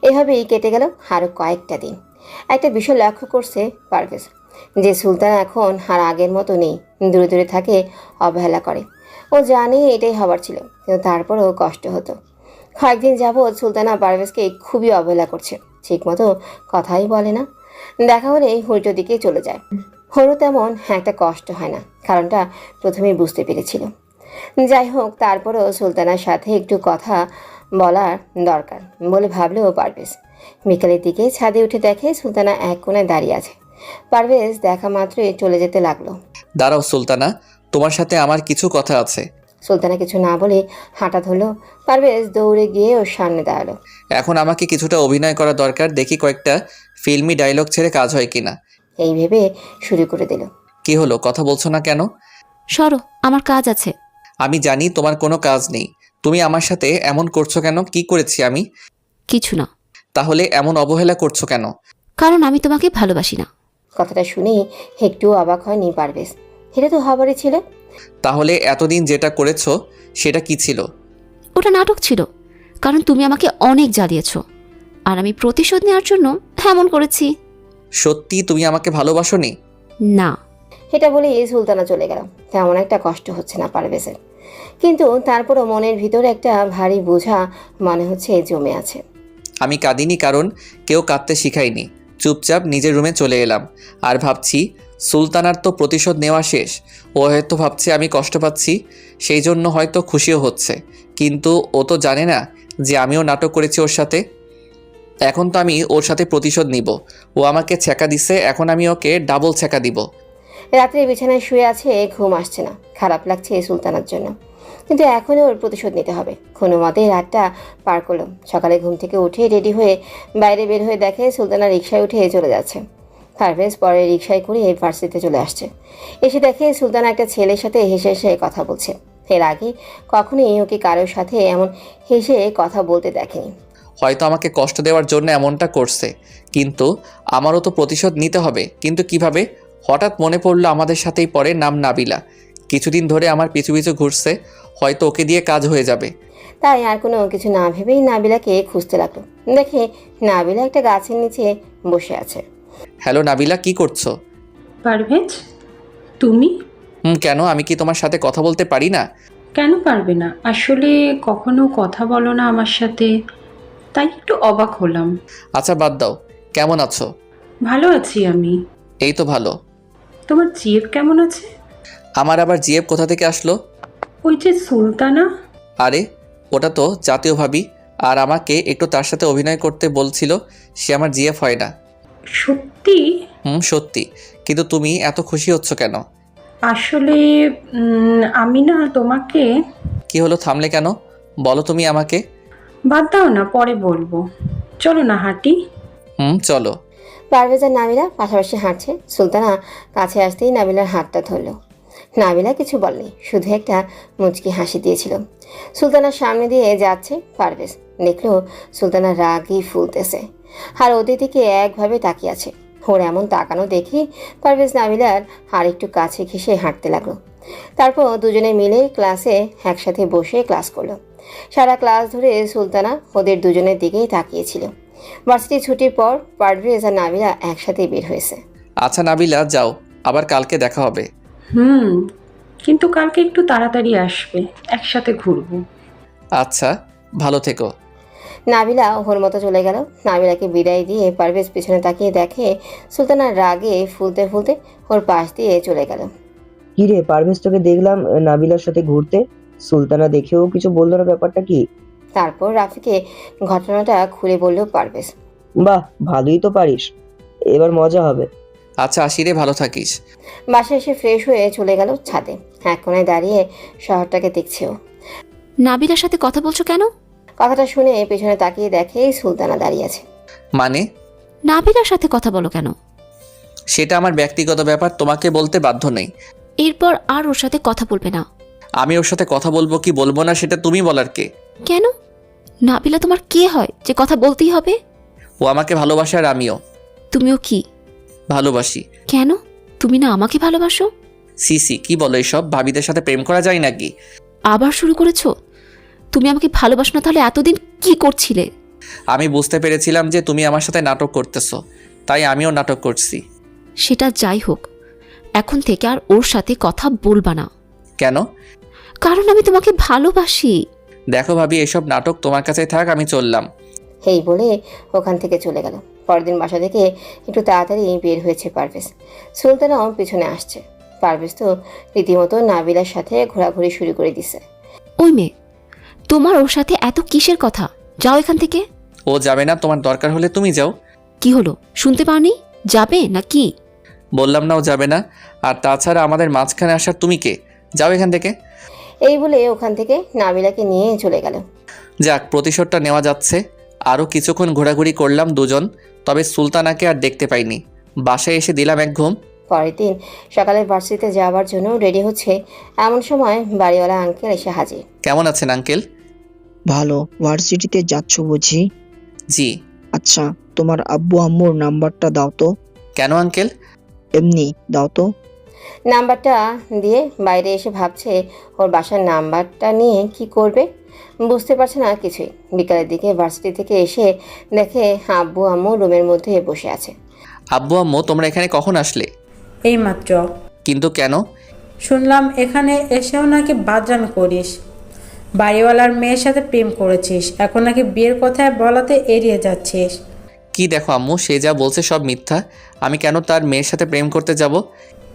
এভাবেই কেটে গেল আরও কয়েকটা দিন। একটা বিষয় লক্ষ্য করছে পারভেজ, যে সুলতানা এখন আর আগের মতো নেই। দূরে দূরে থাকে, অবহেলা করে। ও জানে এটাই হবার ছিল, কিন্তু তারপরও কষ্ট হতো। কয়েকদিন যাবৎ সুলতানা পারভেজকে খুবই অবহেলা করছে, ঠিকমতো কথাই বলে না। দেখা হলে উল্টো দিকে চলে যায়। ওরও তেমন একটা কষ্ট হয় না, কারণটা প্রথমেই বুঝতে পেরেছিল। যাই হোক, তারপরও সুলতানার সাথে একটু কথা বলার দরকার বলে ভাবলেও পারভেজ। বিকালের দিকে ছাদে উঠে দেখে সুলতানা এক কোণায় দাঁড়িয়ে আছে। পারভেজ দেখা মাত্রই চলে যেতে লাগলো। দাঁড়াও সুলতানা, তোমার সাথে আমার কিছু কথা আছে। সুলতানা কিছু না বলে হাঁটা ধরলো। পারভেজ দৌড়ে গিয়ে ওর সামনে দাঁড়ালো। এখন আমাকে কিছুটা অভিনয় করা দরকার, দেখি কয়েকটা ফিল্মি ডায়লগ ছেড়ে কাজ হয় কিনা। এই ভেবে শুরু করে দিল। কি হলো, কথা বলছো না কেন? সরো, আমার কাজ আছে। আমি জানি তোমার কোনো কাজ নেই, তুমি আমার সাথে এমন করছো কেন? কি করেছি আমি? কিছু না। তাহলে এমন অবহেলা করছো কেন? কারণ আমি তোমাকে ভালোবাসি না। কথাটা শুনেই একটু অবাক হয়নি পারভেজ। এটা তো হবারই ছিল। তাহলে এতদিন যেটা করেছো সেটা কি ছিল? ওটা নাটক ছিল, কারণ তুমি আমাকে অনেক জ্বালিয়েছ, আর আমি প্রতিশোধ নেওয়ার জন্য এমন করেছি। সত্যি তুমি আমাকে ভালোবাসোনি? না। এটা বলে সুলতানা চলে গেল। তেমন একটা কষ্ট হচ্ছে না পারভেজের, কিন্তু তারপরও মনের ভিতরে একটা ভারী বোঝা মনে হচ্ছে জমে আছে। আমি কাঁদিনি, কারণ কেউ কাঁদতে শিখায়নি। চুপচাপ নিজের রুমে চলে এলাম আর ভাবছি সুলতানার তো প্রতিশোধ নেওয়া শেষ। ও হয়তো ভাবছে আমি কষ্ট পাচ্ছি, সেই জন্য হয়তো খুশিও হচ্ছে, কিন্তু ও তো জানে না যে আমিও নাটক করেছি ওর সাথে। এখন তো আমি ওর সাথে প্রতিশোধ নিব। ও আমাকে ছ্যাঁকা দিছে, এখন আমি ওকে ডাবল ছ্যাঁকা দিব। রাত্রে বিছানায় শুয়ে আছে, ঘুম আসছে না। খারাপ লাগছে সুলতানার জন্য, কিন্তু এখনও ওর প্রতিশোধ নিতে হবে। কোনো মতে রাতটা পার করলো। সকালে ঘুম থেকে উঠে রেডি হয়ে বাইরে বের হয়ে দেখে সুলতানা রিকশায় উঠে চলে যাচ্ছে। পারভেজ পরে রিকশায় করে ভার্সিটিতে চলে আসছে। এসে দেখে সুলতানা একটা ছেলের সাথে হেসে হেসে কথা বলছে। এর আগে কখনোই ওকে কারোর সাথে এমন হেসে কথা বলতে দেখেনি। হয়তো আমাকে কষ্ট দেওয়ার জন্য এমনটা করছে, কিন্তু আমারও তো প্রতিশোধ নিতে হবে। কিন্তু কিভাবে? হঠাৎ মনে পড়লো আমাদের সাথেই পড়ে, নাম নাবিলা। কিছুদিন ধরে আমার পিছু পিছু ঘুরছে, হয়তো ওকে দিয়ে কাজ হয়ে যাবে। তাই আর কোনো কিছু না ভেবেই নাবিলাকে খুঁজতে লাগলো। দেখে নাবিলা একটা গাছের নিচে বসে আছে। হ্যালো নাবিলা, কি করছো? পারভেজ, তুমি? কেন, আমি কি তোমার সাথে কথা বলতে পারি না? কেন পারবে না? আসলে কখনো কথা বলো না আমার সাথে, তাই একটু অবাক হলাম। আচ্ছা বাদ দাও, কেমন আছো? ভালো আছি আমি। এই তো ভালো। তোমার জিএফ কেমন আছে? আমার আবার জিএফ কোথা থেকে আসলো? ওই যে সুলতানা। আরে ওটা তো জাতীয় ভাবি, আর আমাকে একটু তার সাথে অভিনয় করতে বলছিল। সে আমার জিএফ হয় না। সত্যি? সত্যি। কিন্তু তুমি এত খুশি হচ্ছ কেন? আসলে আমি না তোমাকে। কি হলো, থামলে কেন? বলো তুমি আমাকে। বাদ দাও না, পরে বলবো। চলো না হাঁটি। চলো। পারভেজ আর নাবিলা পাশাপাশি হাঁটছে। সুলতানা কাছে আসতেই নাবিলার হাতটা ধরলো। নাবিলা কিছু বলেনি, শুধু একটা মুচকি হাসি দিয়েছিল। সুলতানার সামনে দিয়ে যাচ্ছে পারভেজ, দেখলো সুলতানা রাগই ফুলতেছে আর ওদের দিকে একভাবে তাকিয়ে আছে। ওর এমন তাকানো দেখে পারভেজ নাবিলার আর একটু কাছে ঘেঁষে হাঁটতে লাগলো। তারপর দুজনে মিলে ক্লাসে একসাথে বসে ক্লাস করলো। সারা ক্লাস ধরে সুলতানা ওদের দুজনের দিকেই তাকিয়েছিল। ভার্সিটি ছুটির পর পারভেজ আর নাবিলা একসাথে বের হয়েছে। আচ্ছা নাবিলা, যাও, আবার কালকে দেখা হবে। কিন্তু কালকে একটু তাড়াতাড়ি আসবে, একসাথে ঘুরবো। আচ্ছা, ভালো থেকো। নাবিলা ওর মতো চলে গেল। নাবিলাকে বিদায় দিয়ে পারভেজ পিছনে তাকিয়ে দেখে সুলতানার রাগে ফুলতে ফুলতে ওর পাশ দিয়ে চলে গেল। কি রে পারভেজ, তোকে দেখলাম নাবিলার সাথে ঘুরতে। সুলতানা দেখেও কিছু বললো না, ব্যাপারটা কি? তারপর রাফিকে ঘটনাটা খুলে বলল পারভেজ। বাহ, ভালোই তো পারিস, এবার মজা হবে। আচ্ছা আসি রে, ভালো থাকিস। বাসায় এসে ফ্রেশ হয়ে চলে গেল ছাদে। এক কোণায় দাঁড়িয়ে শহরটাকে দেখছে ও। নাবিলার সাথে কথা বলছো কেন? কথাটা শুনে পেছনে তাকিয়ে দেখে সুলতানা দাঁড়িয়ে আছে। মানে? নাবিলার সাথে কথা বলো কেন? সেটা আমার ব্যক্তিগত ব্যাপার, তোমাকে বলতে বাধ্য নেই। এরপর আর ওর সাথে কথা বলবে না। আমি ওর সাথে কথা বলবো কি বলবো না সেটা তুমি বলার কে? কেন? নাবিলা তোমার কে হয় যে কথা বলতেই হবে? ও আমাকে ভালোবাসে আর আমিও তুমিও কি ভালোবাসি। কেন? তুমি না আমাকে ভালোবাসো? সিসি, কি বলো এসব? ভাবিদের সাথে প্রেম করা যায় নাকি? আবার শুরু করেছো? তুমি আমাকে ভালোবাসো না, তাহলে এতদিন কি করছিলে? আমি বুঝতে পেরেছিলাম যে তুমি আমার সাথে নাটক করতেছো, তাই আমিও নাটক করছি। সেটা যাই হোক, এখন থেকে আর ওর সাথে কথা বলবা না। কেন? কারণ আমি তোমাকে ভালোবাসি। দেখো ভাবি, এসব নাটক তোমার কাছে থাক, আমি চললাম। এই বলে ওখান থেকে চলে গেল। পরের দিন বাসা থেকে একটু তাড়াতাড়ি বের হয়েছে পারভেজ। সুলতানাও পিছনে আসছে। পারভেজ তো রীতিমতো নাবিলার সাথে ঘোরাঘুরি শুরু করে দিছে। ওই মেয়ে, তোমার ওর সাথে এত কিসের কথা? যাও এখান থেকে। ও যাবে না, তোমার দরকার হলে তুমি যাও। কি হলো, শুনতে পাওনি? যাবে না কি? বললাম না ও যাবে না। আর তাছাড়া আমাদের মাঝখানে আসার তুমি কে? যাও এখান থেকে। এই বলে ওখান থেকে নাবিলাকে নিয়ে চলে গেল। যাক, প্রতিশোধটা নেওয়া যাচ্ছে। আরও কিছুক্ষণ ঘোরাঘুরি করলাম দুজন, তবে সুলতানাকে আর দেখতে পাইনি। বাসায় এসে দিলাম এক ঘুম। পরের দিন সকালে ভার্সিটিতে যাওয়ার জন্য রেডি হচ্ছে, এমন সময় বাড়িওয়ালা আঙ্কেল এসে হাজির। কেমন আছেন আঙ্কেল? ভালো। ভার্সিটিতে যাচ্ছ বুঝি? জি। আচ্ছা, তোমার আব্বু আম্মুর নাম্বারটা দাও তো। কেন আঙ্কেল? এমনি দাও তো। নাম্বারটা দিয়ে বাইরে এসে ভাবছে ওর বাসার নাম্বারটা নিয়ে কি করবে, বুঝতে পারছে না কিছুই। বিকালের দিকে ভার্সিটি থেকে এসে দেখে আব্বু আম্মু রুমের মধ্যে বসে আছে। আব্বু আম্মু তোমরা এখানে কখন আসলে? এইমাত্র। কিন্তু কেন? শুনলাম এখানে এসেও নাকি বাদরামি করিস, বাড়িওয়ালার মেয়ের সাথে প্রেম করেছিস, এখন নাকি বিয়ের কথায় বলাতে এড়িয়ে যাচ্ছিস। কি দেখো আম্মু, সে যা বলছে সব মিথ্যা। আমি কেন তার মেয়ের সাথে প্রেম করতে যাব?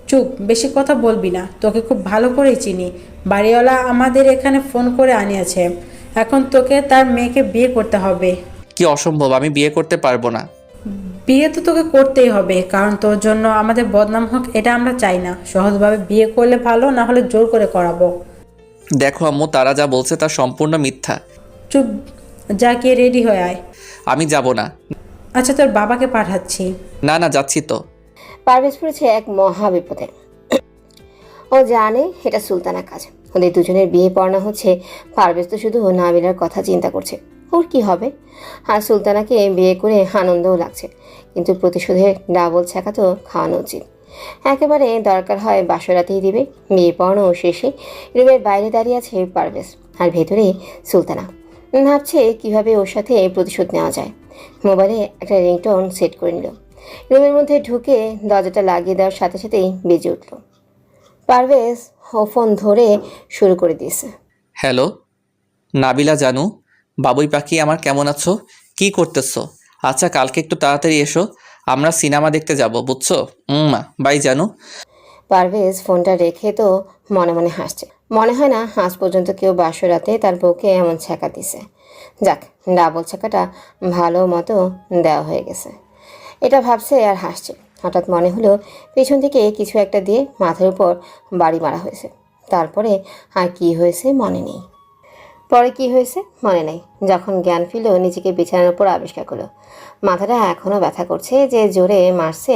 চুপ, বেশি কথা বলবি না, তোকে খুব ভালো করেই চিনি। বাড়িওয়ালা আমাদের এখানে ফোন করে আনিয়েছে, এখন তোকে তার মেয়েকে বিয়ে করতে হবে। কি অসম্ভব, আমি বিয়ে করতে পারবো না। বিয়ে তো তোকে করতেই হবে, কারণ তোর জন্য আমাদের বদনাম হোক এটা আমরা চাই না। সহজভাবে বিয়ে করলে ভালো, না হলে জোর করে করাবো। দেখো আম্মু, তারা যা বলছে তা সম্পূর্ণ মিথ্যা। চুপ, যা গিয়ে রেডি হয়ে আয়। আমি যাব না। আচ্ছা, তোর বাবাকে পাঠাচ্ছি। না না, যাচ্ছি তো। পারভেজ পড়েছে এক মহা বিপদে। ও জানে এটা সুলতানার কাজ, ওদের দুজনের বিয়ে পড়ানো হচ্ছে। পারভেজ তো শুধু নাবিলার কথা চিন্তা করছে, ওর কি হবে। আর সুলতানাকে বিয়ে করে আনন্দও লাগছে, কিন্তু প্রতিশোধের ডাবল ছ্যাঁকা তো খাওয়ানো উচিত। একেবারে দরকার হয় বাসরাতেই দিবে। বিয়ে পড়ানো শেষে রুমের বাইরে দাঁড়িয়ে আছে পারভেজ, আর ভেতরে সুলতানা ভাবছে কিভাবে ওর সাথে প্রতিশোধ নেওয়া যায়। মোবাইলে একটা রিংটোন সেট করে নিল। রুমের মধ্যে ঢুকে দরজাটা লাগিয়ে দেওয়ার সাথে সাথেই বেজে উঠল। পারভেজ ফোন ধরে শুরু করে দিয়েছে। হ্যালো নাবিলা জানু, বাবুই পাখি আমার, কেমন আছো? কি করতেছো? আচ্ছা, কালকে একটু তাড়াতাড়ি এসো, আমরা সিনেমা দেখতে যাব, বুঝছো? বাই জানু। পারভেজ ফোনটা রেখে তো মনে মনে হাসছে। মনে হয় না আজ পর্যন্ত কেউ বাসরাতে তার বউকে এমন ছ্যাঁকা দিছে। যাক, ডাবল ছ্যাঁকাটা ভালো মতো দেওয়া হয়ে গেছে, এটা ভাবছে আর হাসছে। হঠাৎ মনে হলো পেছন থেকে কিছু একটা দিয়ে মাথার উপর বাড়ি মারা হয়েছে। তারপরে আর কি হয়েছে মনে নেই। পরে কি হয়েছে মনে নেই। যখন জ্ঞান ফিরল নিজেকে বিছানার উপর আবিষ্কার করলো মাথাটা এখনও ব্যথা করছে। যে জোরে মারছে,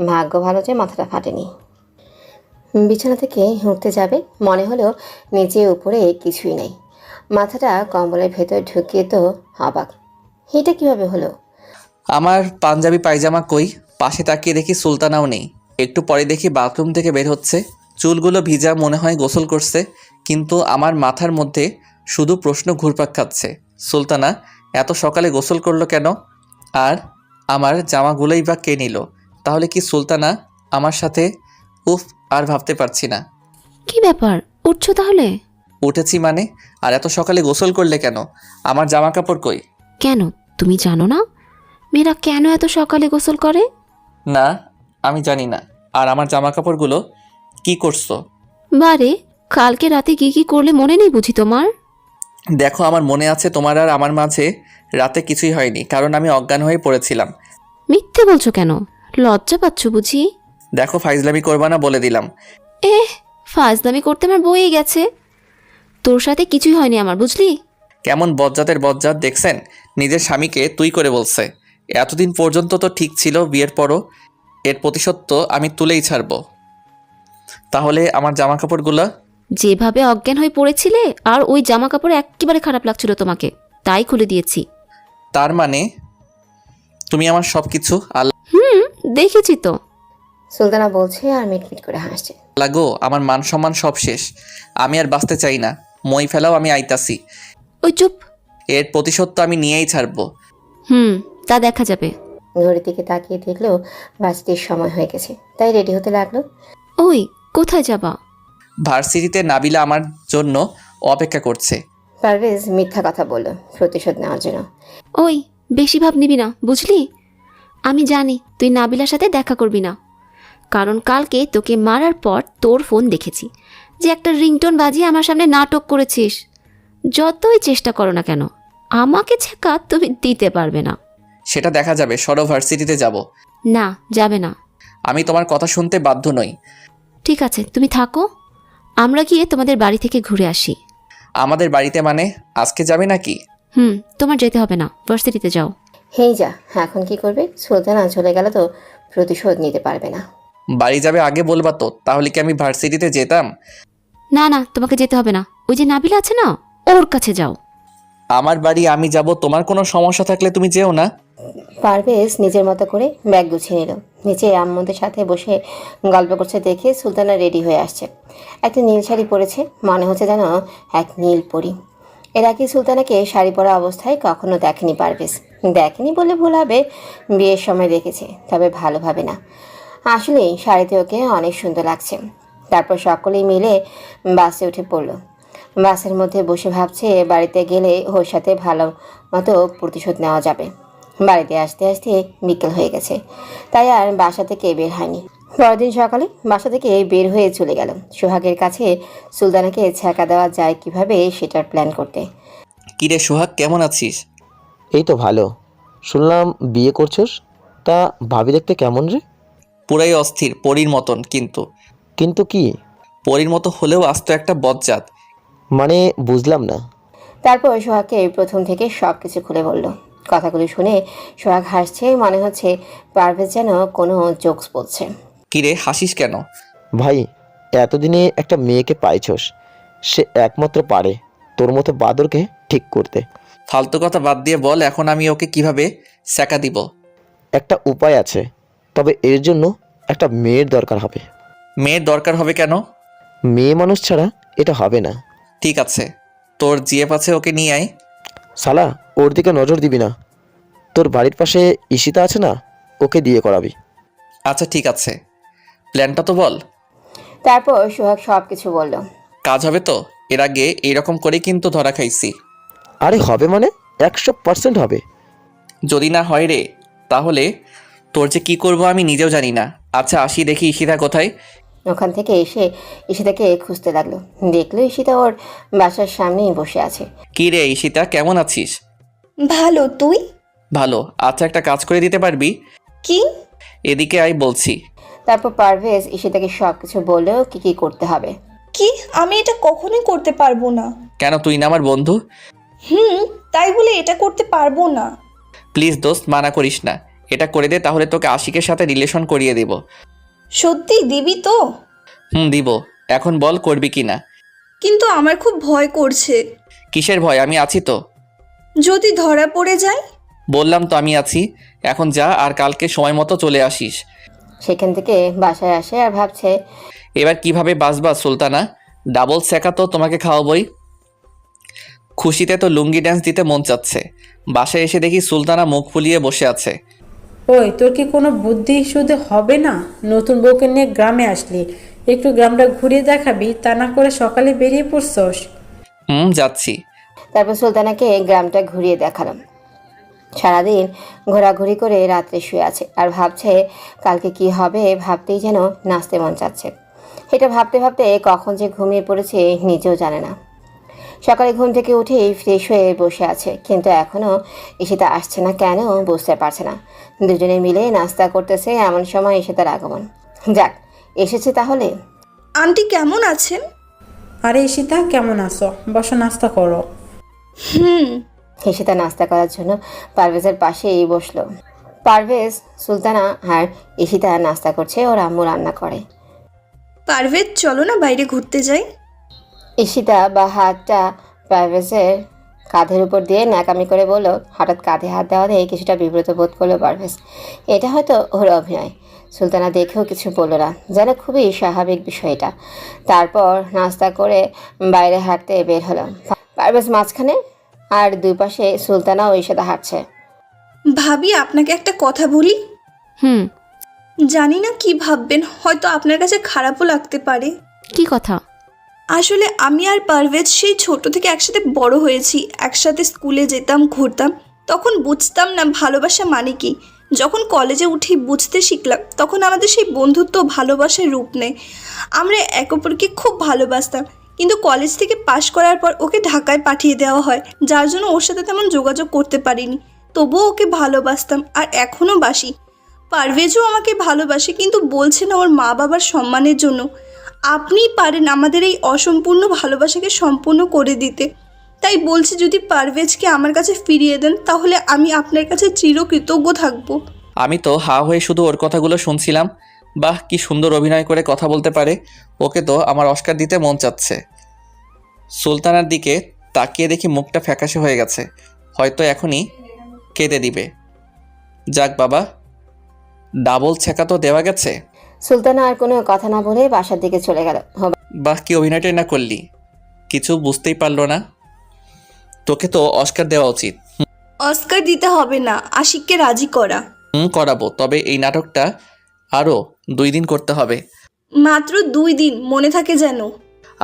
ভাগ্য ভালো যে মাথাটা ফাটেনি। বিছানা থেকে উঠতে যাবে, মনে হলো নিচে উপরে কিছুই নেই। মাথাটা কম্বলের ভেতর ঢুকিয়ে তো অবাক, এটা কিভাবে হলো। আমার পাঞ্জাবি পায়জামা কই? পাশে তাকিয়ে দেখি সুলতানাও নেই। একটু পরে দেখি বাথরুম থেকে বের হচ্ছে, চুলগুলো ভিজা, মনে হয় গোসল করছে। কিন্তু আমার মাথার মধ্যে শুধু প্রশ্ন ঘুরপাক খাচ্ছে, সুলতানা এত সকালে গোসল করলো কেন? আর আমার জামাগুলোই বা কে নিল? তাহলে কি সুলতানা আমার সাথে? উফ, আর ভাবতে পারছি না। কি ব্যাপার, উঠছো তাহলে? উঠেছি মানে? আর এত সকালে গোসল করলে কেন? আমার জামা কাপড় কই? কেন, তুমি জানো না মেয়েরা কেন এত সকালে গোসল করে? না, আমি জানি না। আর আমার জামা কাপড়গুলো কি করছো? বারে, কালকে রাতে কি কি করলে মনে নেই বুঝি তোমার? দেখো, আমার মনে আছে তোমার আর আমার মাঝে রাতে কিছুই হয়নি, কারণ আমি অজ্ঞান হয়ে পড়েছিলাম। মিথ্যে বলছো কেন? লজ্জা পাচ্ছ বুঝি? দেখো, ফাইজলামি করবা না বলে দিলাম। ফাজলামি করতে আমার বয়ে গেছে। তোর সাথে কিছুই হয়নি আমার, বুঝলি? কেমন বজ্জাতের বজ্জাত দেখছেন, নিজের স্বামীকে তুই করে বলছে। এতদিন পর্যন্ত তো ঠিক ছিল, বিয়ের পরও এর প্রতিশোধ তো আমি তুলেই ছাড়বো। তাহলে আমার জামা কাপড়গুলো? যেভাবে অজ্ঞান হয়ে পড়েছিলে আর ওই জামা কাপড় একেবারে খারাপ লাগছিল তোমাকে, তাই খুলে দিয়েছি। তার মানে তুমি আমার সব কিছু? দেখেছি তো। সুলতানা বলছে আর মিটমিট করে হাসছে। লাগো, আমার মান সম্মান সব শেষ, আমি আর বাঁচতে চাই না। মই ফেলাও, আমি আইতাছি। ওই চুপ। এর প্রতিশোধ তো আমি নিয়েই ছাড়বো। তা দেখা যাবে। ঘড়ির দিকে তাকিয়ে দেখলো ভার্সিটির সময় হয়ে গেছে, তাই রেডি হতে লাগলো। ওই কোথায় যাবা? ভার্সিটিতে নাবিলা আমার জন্য অপেক্ষা করছে। পারভেজ মিথ্যা কথা বলল প্রতিশোধ নেওয়ার জন্য। ওই বেশি ভাব নিবি না, বুঝলি? আমি জানি তুই নাবিলার সাথে দেখা করবি না, কারণ কালকে তোকে মারার পর তোর ফোন দেখেছি যে একটা রিংটোন বাজিয়ে আমার সামনে নাটক করেছিস। যতই চেষ্টা করো না কেন, আমাকে ছেঁকা তুমি দিতে পারবে না। সেটা দেখা যাবে, সরো ভার্সিটিতে যাব। না, যাবে না। আমি তোমার কথা শুনতে বাধ্য নই। ঠিক আছে, তুমি থাকো, আমরা গিয়ে তোমাদের বাড়ি থেকে ঘুরে আসি। আমাদের বাড়িতে মানে আজকে যাবে নাকি? তোমার যেতে হবে না, ভার্সিটিতে যাও। হেই যা, এখন কি করবে? সুলতানা চলে গেল তো প্রতিশোধ নিতে পারবে না। বাড়ি যাবে আগে বলবা তো, তাহলে কি আমি ভার্সিটিতে যেতাম? না না, তোমাকে যেতে হবে না। ওই যে নাবিলা আছে না, ওর কাছে যাও। আমার বাড়ি আমি যাব, তোমার কোনো সমস্যা থাকলে তুমি যেও না। পারভেজ নিজের মতো করে ব্যাগ গুছিয়ে নিল। নিচে আম্মুদের সাথে বসে গল্প করছে দেখে সুলতানা রেডি হয়ে আসছে। একটা নীল শাড়ি পরেছে, মনে হচ্ছে যেন এক নীল পরি। এর আগে সুলতানাকে শাড়ি পরা অবস্থায় কখনো দেখেনি পারভেজ। দেখেনি বলে ভুল হবে, বিয়ের সময় দেখেছে, তবে ভালোভাবে না। আসলেই শাড়িতে ওকে অনেক সুন্দর লাগছে। তারপর সকলেই মিলে বাসে উঠে পড়ল। বাসের মধ্যে বসে ভাবছে বাড়িতে গেলে ওর সাথে ভালো মতো প্রতিশোধ নেওয়া যাবে। বাড়িতে আসতে আসতে বিকেল হয়ে গেছে, তাই আর বাসা থেকে বের হয়নি। পরদিন সকালে বাসা থেকে বের হয়ে চলে গেল সোহাগের কাছে সুলতানাকে ছ্যাঁকা দেওয়া যায় কিভাবে সেটার প্ল্যান করতে। কিরে সোহাগ, কেমন আছিস? এই তো ভালো। শুনলাম বিয়ে করছোস, তা ভাবি দেখতে কেমন রে? পুরাই অস্থির, পরীর মতন। কিন্তু কিন্তু কি? পরীর মতো হলেও আস্ত একটা বজ্জাত। মানে বুঝলাম না। তারপর সোহাগকে প্রথম থেকে সব কিছু খুলে বলল। কথাগুলি শুনে সোহাগ হাসছে, মনে হচ্ছে পারভেজ যেন কোনো জোকস বলছে। কিরে হাসিস কেন? ভাই, এতদিনে একটা মেয়েকে পাইছস, সে একমাত্র পারে তোর মতো বাদরকে ঠিক করতে। ফালতু কথা বাদ দিয়ে বল, এখন আমি ওকে কিভাবে ছ্যাঁকা দিব? একটা উপায় আছে, তবে এর জন্য একটা মেয়ের দরকার হবে। মেয়ের দরকার হবে কেন? মেয়ে মানুষ ছাড়া এটা হবে না। ঠিক আছে, তোর জিএফ আছে, ওকে নিয়ে আয়। শালা, ওর দিকে নজর দিবি না। তোর বাড়ির পাশে ঈশিতা আছে না, ওকে দিয়ে করাবি। আচ্ছা ঠিক আছে, প্ল্যানটা তো বল। তারপর সোহাগ সব কিছু বলল। কাজ হবে তো? এর আগে এইরকম করেই কিন্তু ধরা খাইছি। আরে হবে মানে 100% হবে। যদি না হয় রে, তাহলে তোর যে কি করব আমি নিজেও জানি না। আচ্ছা আসি, দেখি ঈশিতা কোথায়। ওখান থেকে এসে ঈশিতাকে খুঁজতে লাগলো। দেখলো ঈশিতা ওর বাসার সামনেই বসে আছে। কি রে ঈশিতা, কেমন আছিস? ভালো, তুই? ভালো। আচ্ছা একটা কাজ করে দিতে পারবি? কি? এদিকে আয় বলছি। তারপর পারভেজ ঈশিতাকে সব কিছু বললো কি কি করতে হবে। কি? আমি এটা কখনোই করতে পারবো না। কেন, তুই না আমার বন্ধু? তাই বলে এটা করতে পারবো না। প্লিজ দোস্ত, মানা করিস না। এটা করে দে, তাহলে তোকে আশিকের সাথে রিলেশন করিয়ে দেব। সত্যি দিবি তো? দিব। এখন বল করবি কি না। কিন্তু আমার খুব ভয় করছে। কিসের ভয়? আমি আছি তো। যদি ধরা পড়ে যায়? বললাম তো আমি আছি। এখন যা, আর কালকে সময় মতো চলে আসিস। সেখান থেকে বাসায় আসে আর ভাবছে এবার কিভাবে বাঁচবা সুলতানা? ডাবল সেকা তো তোমাকে খাওয়াবই। খুশিতে তো লুঙ্গি ড্যান্স দিতে মন চাচ্ছে। বাসায় এসে দেখি সুলতানা মুখ ফুলিয়ে বসে আছে। ওই তোর কি কোনো বুদ্ধি শুধু হবে না? নতুন বউকে নিয়ে গ্রামে আসলি, একটু গ্রামটা ঘুরিয়ে দেখাবি, তা না করে সকালে বেরিয়ে পড়ছস। যাচ্ছি। তারপর সুলতানাকে গ্রামটা ঘুরিয়ে দেখালাম। সারাদিন ঘোরাঘুরি করে রাত্রে শুয়ে আছে আর ভাবছে কালকে কি হবে, ভাবতেই যেন নাচতে মন চাচ্ছে। এটা ভাবতে ভাবতে কখন যে ঘুমিয়ে পড়েছে নিজেও জানে না। সকালে ঘুম থেকে উঠেই ফ্রেশ হয়ে বসে আছে, কিন্তু এখনও ঈশিতা আসছে না কেন বুঝতে পারছে না। দুজনে মিলে নাস্তা করতেছে, এমন সময় ঈশিতার আগমন। যাক, এসেছে তাহলে। আন্টি কেমন আছেন? আরে ঈশিতা, কেমন আছো? বসো, নাস্তা করো। ঈশিতা নাস্তা করার জন্য পারভেজের পাশেই বসলো। পারভেজ, সুলতানা আর ঈশিতা নাস্তা করছে, ওর আম্মু রান্না করে। পারভেজ, চলো না বাইরে ঘুরতে যাই। ঈশিতা বা হাতটা পারভেজের কাঁধের উপর দিয়ে ন্যাকামি করে বলল। হঠাৎ কাঁধে হাত দেওয়া দিয়ে কিছুটা বিব্রত বোধ করলো পারভেজ। এটা হয়তো ওর অভিনয়। সুলতানা দেখেও কিছু বলল না, যেন খুবই স্বাভাবিক বিষয় এটা। তারপর নাস্তা করে বাইরে হাঁটতে বের হলো। পারভেজ মাঝখানে, আর দুই পাশে সুলতানা ও ঈশিতা হাঁটছে। ভাবি, আপনাকে একটা কথা বলি। জানি না কি ভাববেন, হয়তো আপনার কাছে খারাপও লাগতে পারে। কি কথা? আসলে আমি আর পারভেজ সেই ছোট থেকে একসাথে বড় হয়েছি, একসাথে স্কুলে যেতাম, ঘুরতাম। তখন বুঝতাম না ভালোবাসা মানে কি। যখন কলেজে উঠি বুঝতে শিখলাম, তখন আমাদের সেই বন্ধুত্ব ভালোবাসার রূপ নেয়। আমরা এক অপরকে খুব ভালোবাসতাম, কিন্তু কলেজ থেকে পাশ করার পর ওকে ঢাকায় পাঠিয়ে দেওয়া হয়, যার জন্য ওর সাথে তেমন যোগাযোগ করতে পারিনি। তবুও ওকে ভালোবাসতাম আর এখনও বাসি। পারভেজও আমাকে ভালোবাসে, কিন্তু বলছে না ওর মা বাবার সম্মানের জন্য। আপনিই পারেন আমাদের এই অসম্পূর্ণ ভালোবাসাকে সম্পূর্ণ করে দিতে। তাই বলছি, যদি পারভেজকে আমার কাছে ফিরিয়ে দেন তাহলে আমি আপনার কাছে চিরকৃতজ্ঞ থাকবো। আমি তো হা হয়ে শুধু ওর কথাগুলো শুনছিলাম। বাহ, কি সুন্দর অভিনয় করে কথা বলতে পারে। ওকে তো আমার অস্কার দিতে মন চাচ্ছে। সুলতানার দিকে তাকিয়ে দেখি মুখটা ফ্যাকাশে হয়ে গেছে, হয়তো এখনই কেঁদে দিবে। যাক বাবা, ডাবল ছেঁকা তো দেওয়া গেছে। সুলতানা আর কোনো কথা না বলে বাসার দিকে চলে গেল। বাহ, কি অভিনয়টাই না করলি, কিছু বুঝতেই পারলো না। তোকে তো অস্কার দেওয়া উচিত। অস্কার দিতে হবে না, আশিককে রাজি করা। করাবো, তবে এই নাটকটা আরও 2 দিন করতে হবে। মাত্র 2 দিন, মনে থাকে যেন।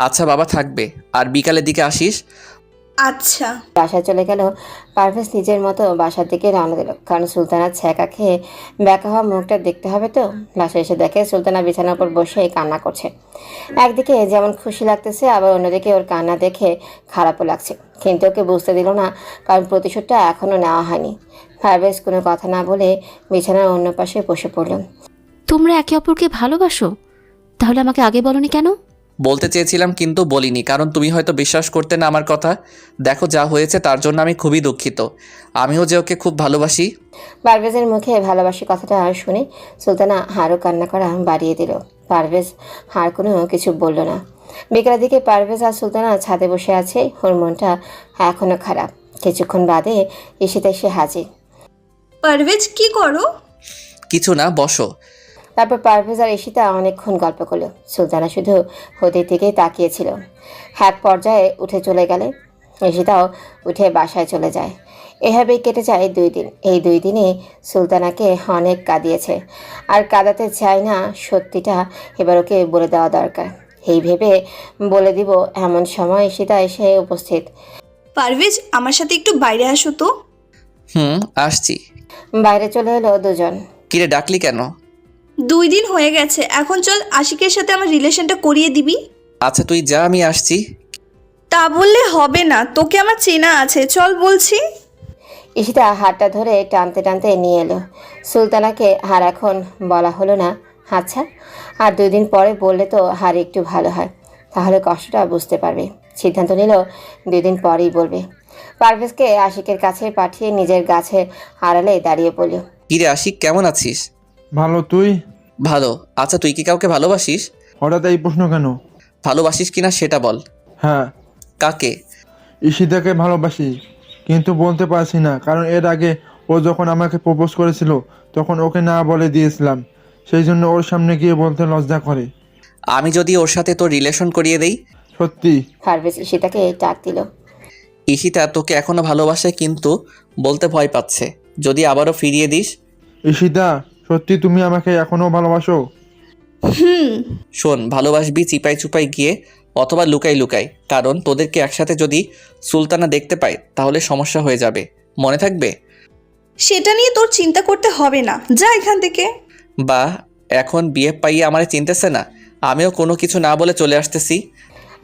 আচ্ছা বাবা, থাকবে। আর বিকালের দিকে আসিস। আচ্ছা। বাসায় চলে গেল। পারভেজ নিজের মতো বাসার দিকে রওনা দিল, কারণ সুলতানার ছ্যাঁকা খেয়ে ব্যাকা হওয়া মুখটা দেখতে হবে তো। বাসায় এসে দেখে সুলতানা বিছানার উপর বসে কান্না করছে। একদিকে যেমন খুশি লাগতেছে, আবার অন্যদিকে ওর কান্না দেখে খারাপও লাগছে, কিন্তু ওকে বুঝতে দিল না, কারণ প্রতিশোধটা এখনও নেওয়া হয়নি। পারভেজ কোনো কথা না বলে বিছানার অন্য পাশে বসে পড়ল। তোমরা একে অপরকে ভালোবাসো? তাহলে আমাকে আগে বলনি কেন? বলতে চেয়েছিলাম কিন্তু বলিনি, কারণ তুমি হয়তো বিশ্বাস করতে না আমার কথা। দেখো যা হয়েছে, তার জন্য আমি খুবই দুঃখিত। আমিও যে ওকে খুব ভালোবাসি। পারভেজের মুখে ভালোবাসি কথাটা শুনে সুলতানা হারও কান্না করা বাড়িয়ে দিল। পারভেজ আর কোনো কিছু বলল না। বিকালের দিকে পারভেজ আর সুলতানা ছাদে বসে আছে। ওর মনটা এখনও খারাপ। কিছুক্ষণ বাদে ঈশিতা এসে হাজির। পারভেজ, কি করো? কিছু না, বসো। তারপর পারভেজ আর ঈশিতা অনেকক্ষণ গল্প করলো। সুলতানা শুধু ওদের দিকেই তাকিয়েছিল। এক পর্যায়ে উঠে চলে গেলে ঈশিতাও উঠে বাসায় চলে যায়। এভাবেই কেটে যায় 2 দিন। এই 2 দিনে সুলতানাকে অনেক কাঁদিয়েছে, আর কাঁদাতে চায় না। সত্যিটা এবার ওকে বলে দেওয়া দরকার। এই ভেবে বলে দিব এমন সময় ঈশিতা এসে উপস্থিত। পারভেজ, আমার সাথে একটু বাইরে আসো তো। আসছি। বাইরে চলে এলো দুজন। কিরে, ডাকলি কেন? 2 দিন হয়ে গেছে, এখন চল আশিকের সাথে আমার রিলেশনটা করিয়ে দিবি। আচ্ছা তুই যা, আমি আসছি। তা বললে হবে না, তোকে আমার চেনা আছে, চল বলছি। ঈশিতা হাতটা ধরে টানতে টানতে নিয়ে এলো। সুলতানাকে আর এখন বলা হলো না। আচ্ছা, আর 2 দিন পরে বললে তো আর একটু ভালো হয়, তাহলে কষ্টটা বুঝতে পারবে। সিদ্ধান্ত নিল 2 দিন পরেই বলবে। পারভেজকে আশিকের কাছে পাঠিয়ে নিজের গাছের আড়ালে দাঁড়িয়ে পড়ল। কিরে আশিক, কেমন আছিস? ভালো, তুই? ভালো। আচ্ছা তুই কি কাউকে ভালোবাসিস? হঠাৎ এই প্রশ্ন কেন? ভালোবাসিস কিনা সেটা বল। হ্যাঁ। কাকে? ঈশিতাকে ভালোবাসি, কিন্তু বলতে পারছি না, কারণ এর আগে ও যখন আমাকে প্রপোজ করেছিল তখন ওকে না বলে দিয়েছিলাম, সেই জন্য ওর সামনে গিয়ে বলতে লজ্জা করে। আমি যদি ওর সাথে তোর রিলেশন করিয়ে দেই? সত্যি? পারভেজ ঈশিতাকে ডাক দিল। ঈশিতা তোকে এখনো ভালোবাসে, কিন্তু বলতে ভয় পাচ্ছে। যদি আবারও ফিরিয়ে দিস? ঈশিতা, সত্যি তুমি আমাকে এখনো ভালোবাসো? শোন, ভালোবাসবি চিপাই চুপাই গিয়ে অথবা লুকাই লুকাই, কারণ তোদেরকে একসাথে যদি সুলতানা দেখতে পায় তাহলে সমস্যা হয়ে যাবে। মনে থাকবে? সেটা নিয়ে তোর চিন্তা করতে হবে না, যা এখান থেকে। বা এখন বিয়ে পাইয়ে আমারে চিনতেছে না, আমিও কোনো কিছু না বলে চলে আসতেছি।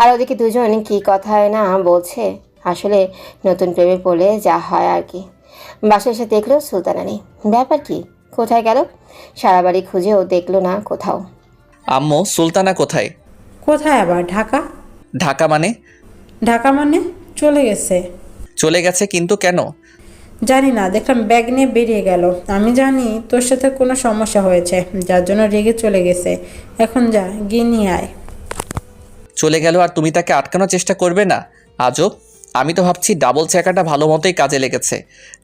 আর ওদিকে দুজন কি কথায় না বলছে। আসলে নতুন প্রেমে পড়লে যা হয় আর কি। বাসায় এসে দেখলো সুলতানা নেই। ব্যাপার কি, কোথায় গেল? সারা বাড়ি খুঁজেও দেখলো না কোথাও। আম্মু, সুলতানা কোথায়? কোথায় আবার? ঢাকা। ঢাকা মানে? ঢাকা মানে চলে গেছে। চলে গেছে, কিন্তু কেন? জানি না, দেখলাম ব্যাগ নিয়ে বেরিয়ে গেল। আমি জানি তোর সাথে কোনো সমস্যা হয়েছে, যার জন্য রেগে চলে গেছে। এখন যা, গিয়ে নিয়ে আয়। চলে গেল আর তুমি তাকে আটকানোর চেষ্টা করবে না? আজব। আমি তো ভাবছি ডাবল চেকাটা ভালো মতোই কাজে লেগেছে,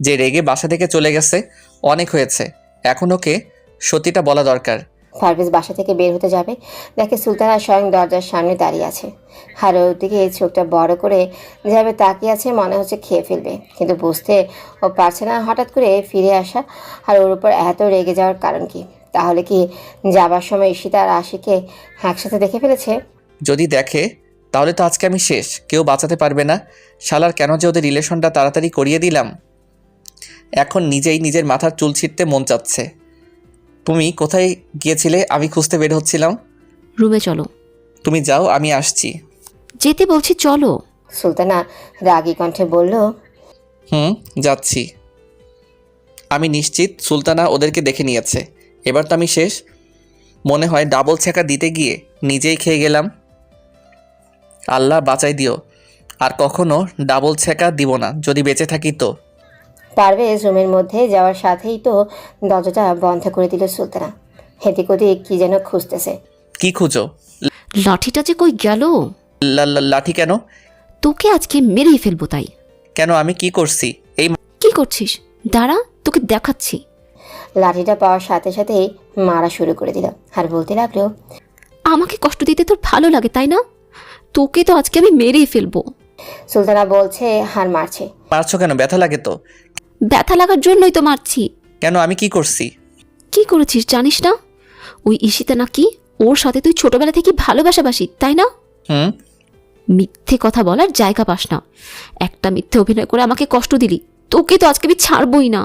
যে রেগে বাসা থেকে চলে গেছে। অনেক হয়েছে, এখন ওকে সত্যিটা বলা দরকার। পারভেজ বাসা থেকে বের হতে যাবে, দেখে সুলতানা স্বয়ং দরজার সামনে দাঁড়িয়ে আছে। আর ওর দিকে চোখটা বড় করে যাবে তাকিয়ে আছে, মনে হচ্ছে খেয়ে ফেলবে, কিন্তু বুঝতে ও পারছে না হঠাৎ করে ফিরে আসা আর ওর উপর এত রেগে যাওয়ার কারণ কি। তাহলে কি যাবার সময় ঈশিতা আর আশিকে একসাথে দেখে ফেলেছে? যদি দেখে তাহলে তো আজকে আমি শেষ, কেউ বাঁচাতে পারবে না। শালার কেন যে ওদের রিলেশনটা তাড়াতাড়ি করিয়ে দিলাম। এখন নিজেই নিজের মাথার চুল ছিঁড়তে মন চাচ্ছে। তুমি কোথায় গিয়েছিলে? আমি খুঁজতে বের হচ্ছিলাম। রুমে চলো। তুমি যাও, আমি আসছি। যেতে বলছি, চলো। সুলতানা রাগী কণ্ঠে বলল। যাচ্ছি। আমি নিশ্চিত সুলতানা ওদেরকে দেখে নিয়েছে। এবার তো আমি শেষ। মনে হয় ডাবল ছেঁকা দিতে গিয়ে নিজেই খেয়ে গেলাম। আল্লাহ বাঁচাই দিও, আর কখনো ডাবল ছেঁকা দিব না যদি বেঁচে থাকি তো। পারভেজ রুমের মধ্যে যাওয়ার সাথেই তো দরজাটা বন্ধ করে দিল সুলতানা। হেদিক ওদিক কি যেন খুঁজতেছে। কি খুঁজো? লাঠিটা যে কই গেল? লাঠি কেন? তোকে আজকে মেরেই ফেলবো তাই। কেন, আমি কি করছি? এই কি করছিস? দাঁড়া, তোকে দেখাচ্ছি। লাঠিটা পাওয়ার সাথে সাথেই মারা শুরু করে দিল আর বলতে লাগলো, আমাকে কষ্ট দিতে তোর ভালো লাগে তাই না? তোকে তো আজকে আমি মেরেই ফেলবো। সুলতানা বলছে হার মারছে। মারছো কেন? ব্যথা লাগে তো। ব্যথা লাগার জন্যই তো মারছি। কেন, আমি কি করছি? কি করেছিস জানিস না? ওই ঈশিতা নাকি ওর সাথে তুই ছোটবেলা থেকে ভালোবাসাবাসি তাই না? হুম। মিথ্যে কথা বলার জায়গা পাস না। একটা মিথ্যে অভিনয় করে আমাকে কষ্ট দিলি, তোকে তো আজকে আমি ছাড়বই না।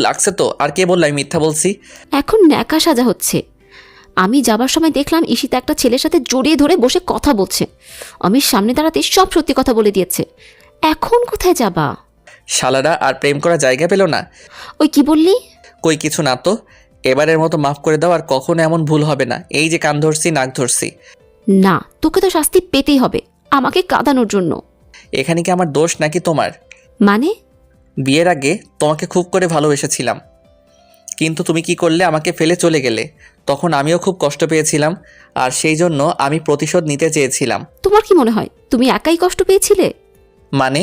লাগছে তো। আর কে বললো আমি মিথ্যা বলছি? এখন ন্যাকা সাজা হচ্ছে। আমি যাবার সময় দেখলাম ঈশিতা একটা ছেলের সাথে জড়িয়ে ধরে বসে কথা বলছে। আমি সামনে দাঁড়াতে সব সত্যি কথা বলে দিয়েছে। এখন কোথায় যাবা? শালারা আর প্রেম করার জায়গা পেল না। ওই কি বললি? কই কিছু না তো। এবারের মতো মাফ করে দাও, আর কখনো এমন ভুল হবে না। এই যে কান ধরছি, নাক ধরছি। না, তোকে তো শাস্তি পেতেই হবে আমাকে কাঁদানোর জন্য। এখানে কি আমার দোষ নাকি তোমার? মানে? বিয়ের আগে তোমাকে খুব করে ভালোবেসেছিলাম, কিন্তু তুমি কি করলে, আমাকে ফেলে চলে গেলে। তখন আমিও খুব কষ্ট পেয়েছিলাম, আর সেই জন্য আমি প্রতিশোধ নিতে চেয়েছিলাম। তোমার কি মনে হয় তুমি একাই কষ্ট পেয়েছিলে? মানে?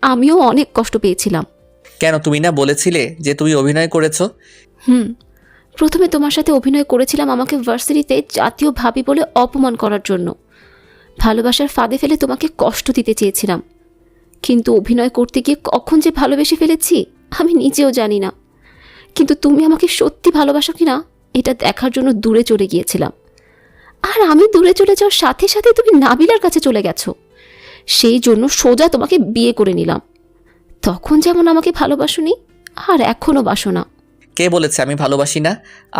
আমিও অনেক কষ্ট পেয়েছিলাম। কেন, তুমি না বলেছিলে যে তুমি অভিনয় করেছো? প্রথমে তোমার সাথে অভিনয় করেছিলাম আমাকে ভার্সিটিতে জাতীয় ভাবি বলে অপমান করার জন্য। ভালোবাসার ফাঁদে ফেলে তোমাকে কষ্ট দিতে চেয়েছিলাম, কিন্তু অভিনয় করতে গিয়ে কখন যে ভালোবেসে ফেলেছি আমি নিজেও জানি না। কিন্তু তুমি আমাকে সত্যি ভালোবাসো কিনা এটা দেখার জন্য দূরে চলে গিয়েছিলাম। আর আমি দূরে চলে যাওয়ার সাথে সাথে তুমি নাবিলার কাছে চলে গেছো। সেই জন্য সোজা তোমাকে বিয়ে করে নিলাম। তখন যেমন আমাকে ভালোবাসোনি, আর এখনও বাসো না। কে বলেছে আমি ভালোবাসি না?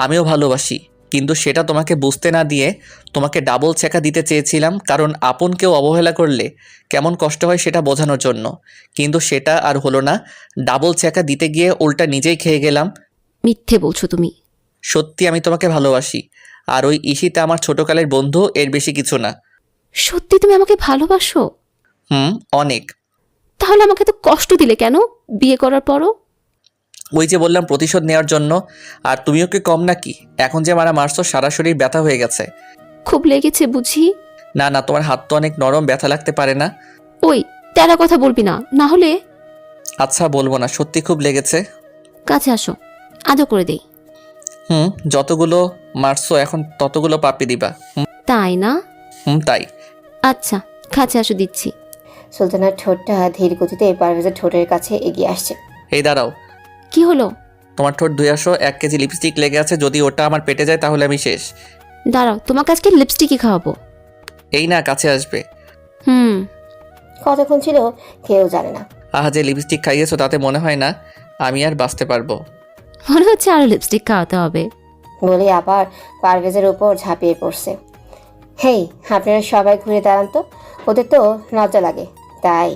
আমিও ভালোবাসি, কিন্তু সেটা তোমাকে বুঝতে না দিয়ে তোমাকে ডাবল ছেঁকা দিতে চেয়েছিলাম, কারণ আপন কেউ অবহেলা করলে কেমন কষ্ট হয় সেটা বোঝানোর জন্য। কিন্তু সেটা আর হলো না। ডাবল ছেঁকা দিতে গিয়ে উল্টা নিজেই খেয়ে গেলাম। মিথ্যে বলছো তুমি। সত্যি আমি তোমাকে ভালোবাসি, আর ওই ঈশিতা আমার ছোটকালের বন্ধু, এর বেশি কিছু না। সত্যি তুমি আমাকে ভালোবাসো? অনেক। তাহলে আমাকে তো কষ্ট দিলে কেন বিয়ে করার পরও? ওই যে বললাম প্রতিশোধ নেওয়ার জন্য। আর তুমিও কি কম নাকি? এখন যে মারা মারছো, সারা শরীর ব্যথা হয়ে গেছে। খুব লেগেছে বুঝি? না না, তোমার হাত তো অনেক নরম, ব্যথা লাগতে পারে না। ওই তেরা কথা বলবি না, না হলে। আচ্ছা বলবো না, সত্যি খুব লেগেছে। কাছে আসো, আদর করে দেই। যতগুলো মারছো এখন ততগুলো পাপি দিবা। তাই না? তাই। আচ্ছা, কাছে আসো, দিচ্ছি। সুলতানার ঠোঁটটা ধীর গতিতে পারভেজের ঠোঁটের কাছে এগিয়ে আসছে। এই দাঁড়াও। কি হলো? তোমার ঠোঁট ধুয়ে আসো। 1 কেজি লিপস্টিক লেগে আছে, যদি ওটা আমার পেটে যায় তাহলে আমি শেষ। দাঁড়াও, তোমাকে আজকে লিপস্টিকই খাওয়াবো। এই না, কাছে আসবে। কতক্ষণ ছিল কেউ জানে না। যে লিপস্টিক খাইয়েছো তাতে মনে হয় না আমি আর বাঁচতে পারবো। মনে হচ্ছে আরো লিপস্টিক খাওয়াতে হবে বলে আবার পারভেজের উপর ঝাঁপিয়ে পড়ছে। হেই, আপনারা সবাই ঘুরে দাঁড়ান তো, ওদের তো লজ্জা লাগে তাই।